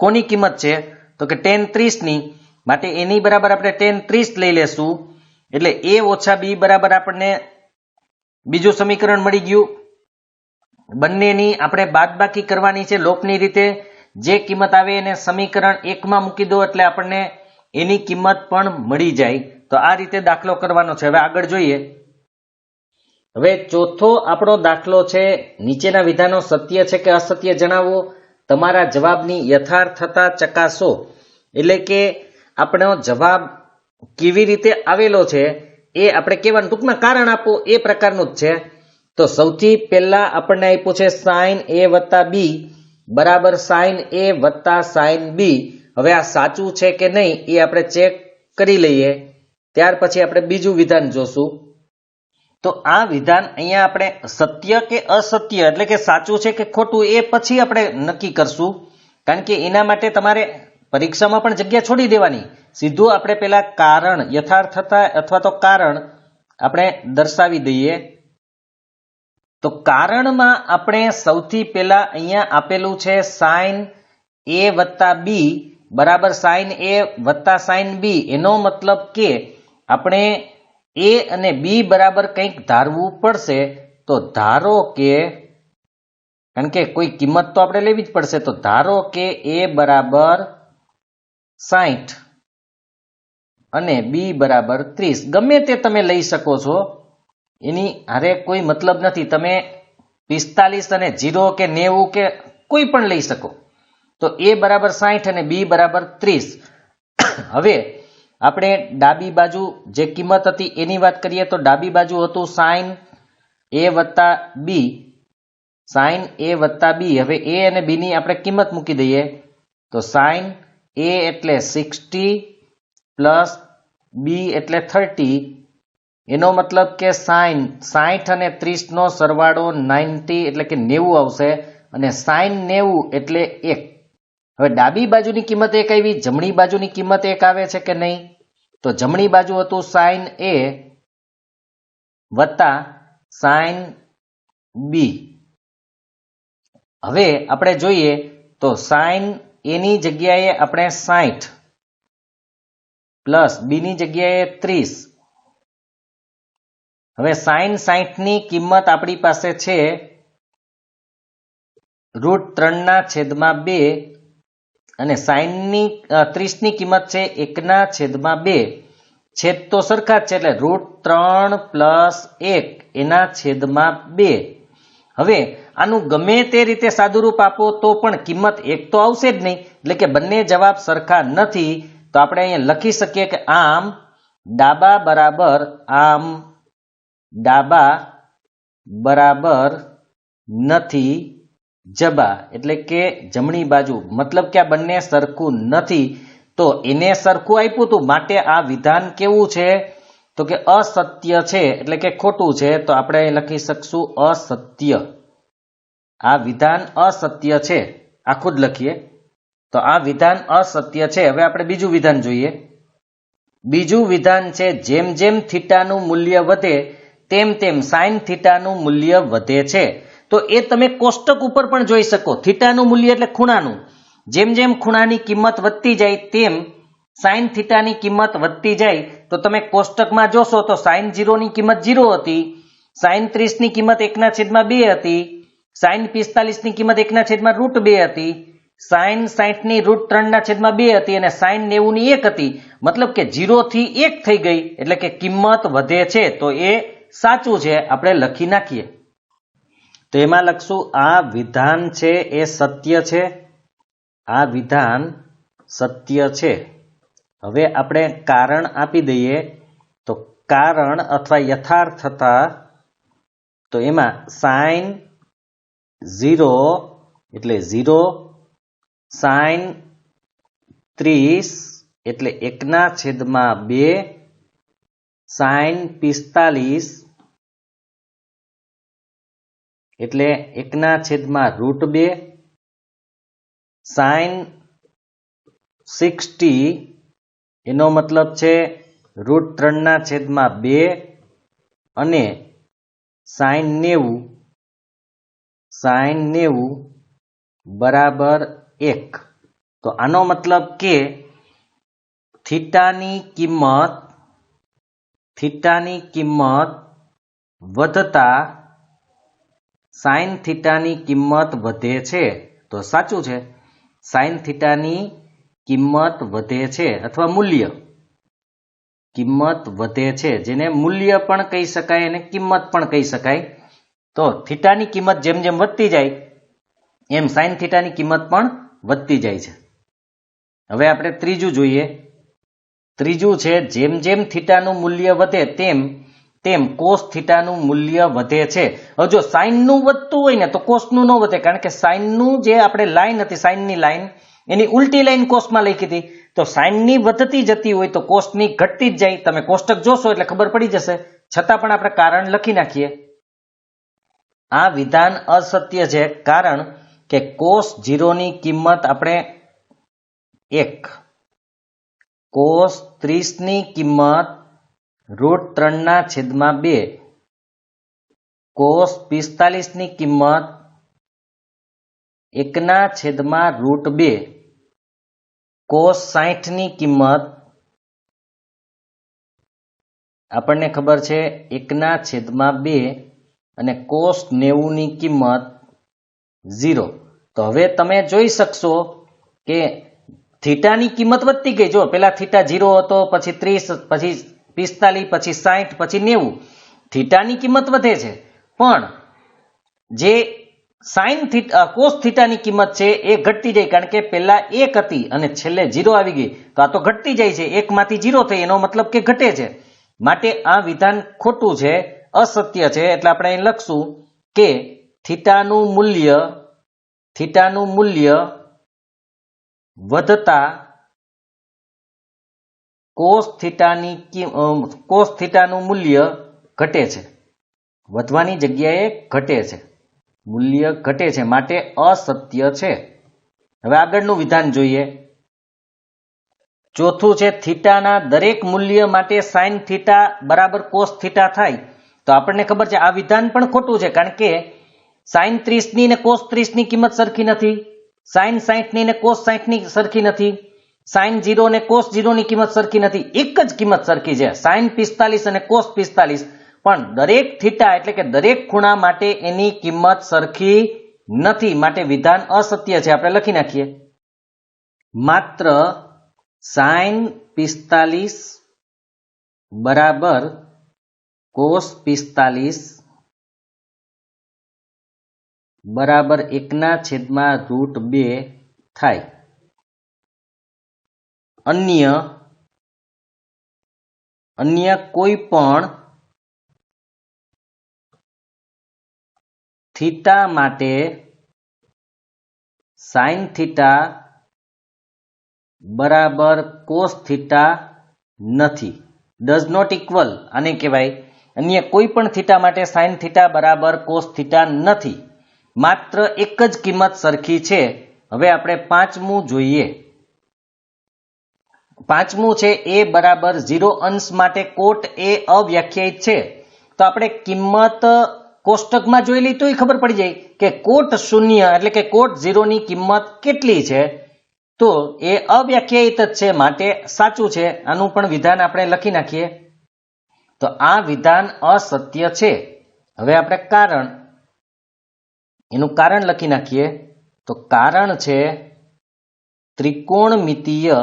કોની કિંમત છે? તો કે tan 30 ની, માટે એની બરાબર આપણે tan 30 લઈ લેશું, એટલે a ઓછા b બરાબર આપણને બીજું સમીકરણ મળી ગયું. બંનેની આપણે બાદબાકી કરવાની છે લોપની રીતે. જે કિંમત આવે એને સમીકરણ 1 માં મૂકી દો એટલે આપણને એની કિંમત પણ મળી જાય. તો આ રીતે દાખલો કરવાનો છે. હવે આગળ જોઈએ. હવે ચોથો આપણો દાખલો છે, નીચેના વિધાનો સત્ય છે કે અસત્ય જણાવો, તમારા જવાબની યથાર્થતા ચકાસો. એટલે કે આપણો જવાબ કેવી રીતે આવેલો છે એ આપણે કહેવાનું, ટૂંકમાં કારણ આપો એ પ્રકારનું જ છે. તો સૌથી પહેલા આપણને આપ્યું છે sin a વત્તા b બરાબર sin a વત્તા sin b. હવે આ સાચું છે કે નહીં એ આપણે ચેક કરી લઈએ, ત્યાર પછી આપણે બીજું વિધાન જોશું. તો આ વિધાન અહીંયા આપણે સત્ય કે અસત્ય, એટલે કે સાચું છે કે ખોટું, એ પછી આપણે નક્કી કરશું. કારણ કે એના માટે તમારે પરીક્ષામાં પણ જગ્યા છોડી દેવાની. સીધું આપણે પેલા કારણ, યથાર્થતા અથવા તો કારણ આપણે દર્શાવી દઈએ. તો કારણમાં આપણે સૌથી પહેલા અહીંયા આપેલું છે sin a વત્તા b બરાબર sin a વત્તા sin b. એનો મતલબ કે આપણે a અને b બરાબર કંઈક ધારવું પડશે. તો ધારો કે, કારણ કે કોઈ કિંમત તો આપણે લેવી જ પડશે, તો ધારો કે a બરાબર 60 અને બી બરાબર 30 ગમે તે તમે લઈ શકો છો, એની હારે કોઈ મતલબ નથી. તમે 45 અને 0 કે 90 કે કોઈ પણ લઈ શકો. તો એ બરાબર 60 અને બી બરાબર 30. હવે આપણે ડાબી બાજુ જે કિંમત હતી એની વાત કરીએ તો ડાબી બાજુ હતું સાઇન એ વત્તા બી, સાઇન એ વત્તા બી. હવે એ અને બી ની આપણે કિંમત મૂકી દઈએ તો સાઇન એ એટલે 60 પ્લસ બી એટલે 30. એનો મતલબ કે સાઇન 60 અને 30 નો સરવાળો 90 એટલે કે 90 આવશે અને સાઇન 90 એટલે 1. હવે ડાબી બાજુની કિંમત 1 આવી, જમણી બાજુની કિંમત 1 આવે છે કે નહીં? તો જમણી બાજુ હતું સાઇન એ વત્તા સાઇન બી. હવે આપણે જોઈએ તો સાઇન એની જગ્યાએ આપણે 60 પ્લસ બીની જગ્યાએ 30. હવે સાઇન 60 ની કિંમત આપણી પાસે છે √3/2 અને સાઇનની 30 ની કિંમત છે 1/2. છેદ તો સરખા જ છે એટલે √3 પ્લસ 1/2. હવે આનું ગમે તે રીતે સાદુરૂપ આપો તો પણ કિંમત 1 તો આવશે જ નહીં, એટલે કે બંને જવાબ સરખા નથી. તો આપણે અહીંયા લખી શકીએ કે આમ ડાબા બરાબર નથી જબા, એટલે કે જમણી બાજુ, મતલબ કે આ બંને સરખું નથી. તો એને સરખું આપ્યું હતું માટે આ વિધાન કેવું છે? તો કે અસત્ય છે, એટલે કે ખોટું છે. તો આપણે અહીં લખી શકશું અસત્ય. આ વિધાન અસત્ય છે, આખું જ લખીએ તો આ વિધાન અસત્ય છે. હવે આપણે બીજું વિધાન જોઈએ. બીજું વિધાન છે જેમ જેમ થીટાનું મૂલ્ય વધે તેમ તેમ સાઇન થીટાનું મૂલ્ય વધે છે. તો એ તમે કોષ્ટક ઉપર પણ જોઈ શકો. થીટાનું મૂલ્ય એટલે ખૂણાનું. જેમ જેમ ખૂણાની કિંમત વધતી જાય તેમ સાઇન થીટાની કિંમત વધતી જાય. તો તમે કોષ્ટકમાં જોશો તો સાઇન 0 ની કિંમત 0 હતી, સાઇન 30 ની કિંમત 1/2 હતી, સાઇન 45 ની કિંમત 1/√2 હતી, સાઇન 60 ની √3/2 હતી અને સાઇન 90 ની 1 હતી. મતલબ કે 0 થી 1 થઈ ગઈ એટલે કે કિંમત વધે છે. તો એ સાચું છે, આપણે લખી નાખીએ. તો એમાં લખશું આ વિધાન છે એ સત્ય છે, આ વિધાન સત્ય છે. હવે આપણે કારણ આપી દઈએ તો કારણ અથવા યથાર્થતા, તો એમાં સાઇન 0 એટલે 0, સાઇન 30 એટલે 1/2, સાઇન 45 એટલે 1/√2, સાઇન 60 એનો મતલબ છે √3/2 અને સાઇન 90 બરાબર 1. તો આનો મતલબ કે થીટાની કિંમત વધતા સાઇન થીટાની કિંમત વધે છે. તો સાચું છે, સાઇન થીટાની કિંમત વધે છે અથવા મૂલ્ય, કિંમત વધે છે, જેને મૂલ્ય પણ કહી શકાય અને કિંમત પણ કહી શકાય. તો થીટાની કિંમત જેમ જેમ વધતી જાય એમ સાઇન થીટાની કિંમત પણ વધતી જાય છે. હવે આપણે ત્રીજું જોઈએ. ત્રીજું છે જેમ જેમ થીટાનું મૂલ્ય વધે તેમ તેમ કોસ થીટાનું મૂલ્ય વધે છે. હવે જો સાઇનનું વધતું હોય ને તો કોસનું ન વધે, કારણ કે સાઇનનું જે આપણે લાઈન હતી, સાઇનની લાઈન એની ઉલટી લાઈન કોસમાં લખી હતી. તો સાઇનની વધતી જતી હોય તો કોસની ઘટતી જ જાય. તમે કોષ્ટક જોશો એટલે ખબર પડી જશે. છતાં પણ આપણે કારણ લખી નાખીએ. આ વિધાન અસત્ય છે કારણ કે કોસ 0 ની કિંમત આપણે 1, કોસ 30 ની કિંમત √3/2, કોસ 45 ની કિંમત 1/√2, કોસ 60 ની કિંમત આપણને ખબર છે 1/2 અને કોસ 90 ની કિંમત 0. તો હવે તમે જોઈ શકશો કે થીટાની કિંમત વધતી ગઈ. જો પેલા થીટા 0 હતો, પછી 30, પછી 45, પછી 60, પછી 90. થીટાની કિંમત વધે છે, પણ જે સાઇન થીટા કોસ થીટાની કિંમત છે એ ઘટતી જાય, કારણ કે પેલા 1 હતી અને છેલ્લે 0 આવી ગઈ, તો આ તો ઘટતી જાય છે. 1 માંથી 0 થઈ, એનો મતલબ કે ઘટે છે. માટે આ વિધાન ખોટું છે, અસત્ય છે. એટલે આપણે અહીં લખશું કે થીટાનું મૂલ્ય વધતા કોસ થીટાનું મૂલ્ય ઘટે છે, વધવાની જગ્યાએ ઘટે છે, મૂલ્ય ઘટે છે, માટે અસત્ય છે. હવે આગળનું વિધાન જોઈએ. ચોથું છે થીટાના દરેક મૂલ્ય માટે સાઇન થીટા બરાબર કોસ થીટા થાય. તો આપણને ખબર છે આ વિધાન પણ ખોટું છે, કારણ કે સાઇન 30 ની ને કોસ 30 ની કિંમત સરખી નથી, સાઇન 60 ની ને કોસ 60 ની સરખી નથી, સાઇન 0 ને કોસ 0 ની કિંમત સરખી નથી. એક જ કિંમત સરખી છે, સાઇન 45 અને કોસ 45, પણ દરેક થીટા એટલે કે દરેક ખૂણા માટે એની કિંમત સરખી નથી, માટે વિધાન અસત્ય છે. આપણે લખી નાખીએ, માત્ર સાઇન 45 બરાબર કોસ 45 બરાબર 1/√2 થાય. અન્ય કોઈ પણ થીટા માટે સાઇન થીટા બરાબર કોસ થીટા નથી. ડઝ નોટ ઇક્વલ, આને કહેવાય અન્ય કોઈ પણ થીટા માટે સાઇન થીટા બરાબર કોસ થીટા નથી, માત્ર એક જ કિંમત સરખી છે. હવે આપણે પાંચમું જોઈએ. પાંચમું છે a બરાબર 0 અંશ માટે કોટ a અવ્યાખ્યાયિત છે. તો આપણે કિંમત કોષ્ટકમાં જોઈ લઈ તોય ખબર પડી જાય કે કોટ 0 એટલે કે કોટ 0 ની કિંમત કેટલી છે. તો એ અવ્યાખ્યાયિત જ છે, માટે સાચું છે. આનું પણ વિધાન આપણે લખી નાખીએ. તો આ વિધાન અસત્ય છે. હવે આપણે એનું કારણ લખી નાખીએ. તો કારણ છે ત્રિકોણમિતીય,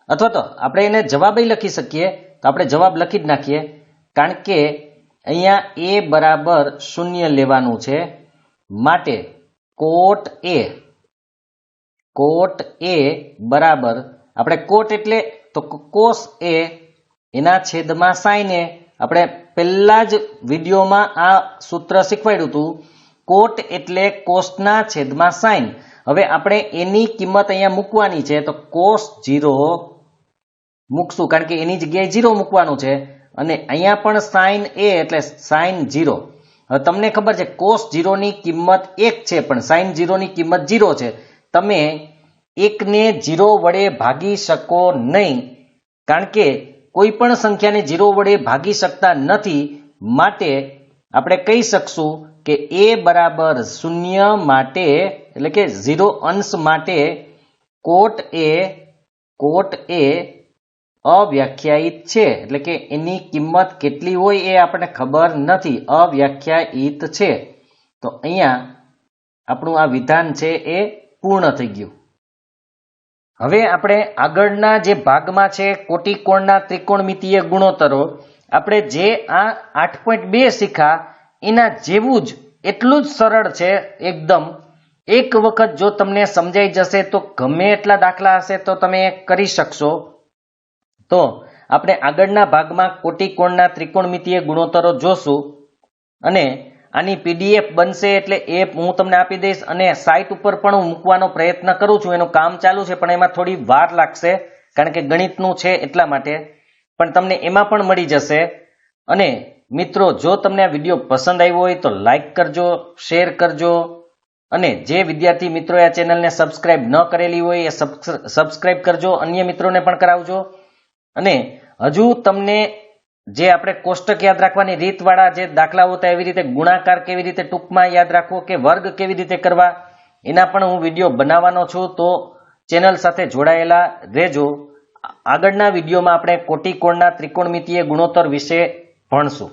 અથવા તો આપણે એને જવાબ લખી શકીએ. તો આપણે જવાબ લખી જ નાખીએ, કારણ કે અહીંયા a બરાબર 0 લેવાનું છે, માટે કોટ a બરાબર, આપણે કોટ એટલે તો કોસ a એના છેદમાં સાઇન a. આપણે પહેલા જ વિડીયોમાં આ સૂત્ર શીખવાડ્યું હતું, કોટ એટલે કોસના છેદમાં સાઇન. હવે આપણે એની કિંમત અહીંયા મૂકવાની છે, તો કોસ 0 મૂકશું, કારણ કે એની જગ્યાએ 0 મૂકવાનું છે, અને અહીંયા પણ સાઇન a એટલે સાઇન 0. હવે તમને ખબર છે કોસ 0 ની કિંમત 1 છે, પણ સાઇન 0 ની કિંમત 0 છે. તમે 1 ને 0 વડે ભાગી શકો નહીં, કારણ કે કોઈ પણ સંખ્યાને 0 વડે ભાગી શકતા નથી. માટે આપણે કહી શકશું કે a બરાબર 0 માટે, એટલે કે 0 અંશ માટે કોટ a અવ્યાખ્યાયિત છે. એટલે કે એની કિંમત કેટલી હોય એ આપણને ખબર નથી, અવ્યાખ્યાયિત છે. તો અહીંયા આપણું આ વિધાન છે એ પૂર્ણ થઈ ગયું. હવે આપણે આગળના જે ભાગમાં છે કોટિકોણના ત્રિકોણમિતીય ગુણોત્તરો, આપણે જે આ 8.2 શીખા એના જેવું જ એટલું જ સરળ છે એકદમ. એક વખત જો તમને સમજાઈ જશે તો ગમે એટલા દાખલા હશે તો તમે કરી શકશો. તો આપણે આગળના ભાગમાં કોટિકોણના ત્રિકોણમિતીય ગુણોત્તરો જોશું, અને આની PDF બનશે એટલે એ હું તમને આપી દઈશ, અને સાઇટ ઉપર પણ હું મૂકવાનો પ્રયત્ન કરું છું. એનું કામ ચાલુ છે, પણ એમાં થોડી વાર લાગશે, કારણ કે ગણિતનું છે એટલા માટે. પણ તમને એમાં પણ મળી જશે. અને મિત્રો, જો તમને આ વિડીયો પસંદ આવ્યો હોય તો લાઈક કરજો, શેર કરજો, અને જે વિદ્યાર્થી મિત્રોએ આ ચેનલને સબસ્ક્રાઇબ ન કરેલી હોય એ સબસ્ક્રાઇબ કરજો, અન્ય મિત્રોને પણ કરાવજો. અને હજુ તમને જે આપણે કોષ્ટક યાદ રાખવાની રીતવાળા જે દાખલાઓ હતા, એવી રીતે ગુણાકાર કેવી રીતે ટૂંકમાં યાદ રાખવો, કે વર્ગ કેવી રીતે કરવા, એના પણ હું વિડીયો બનાવવાનો છું. તો ચેનલ સાથે જોડાયેલા રહેજો. આગળના વિડીયોમાં આપણે કોટિકોણના ત્રિકોણમિતીય ગુણોત્તર વિશે ભણશું.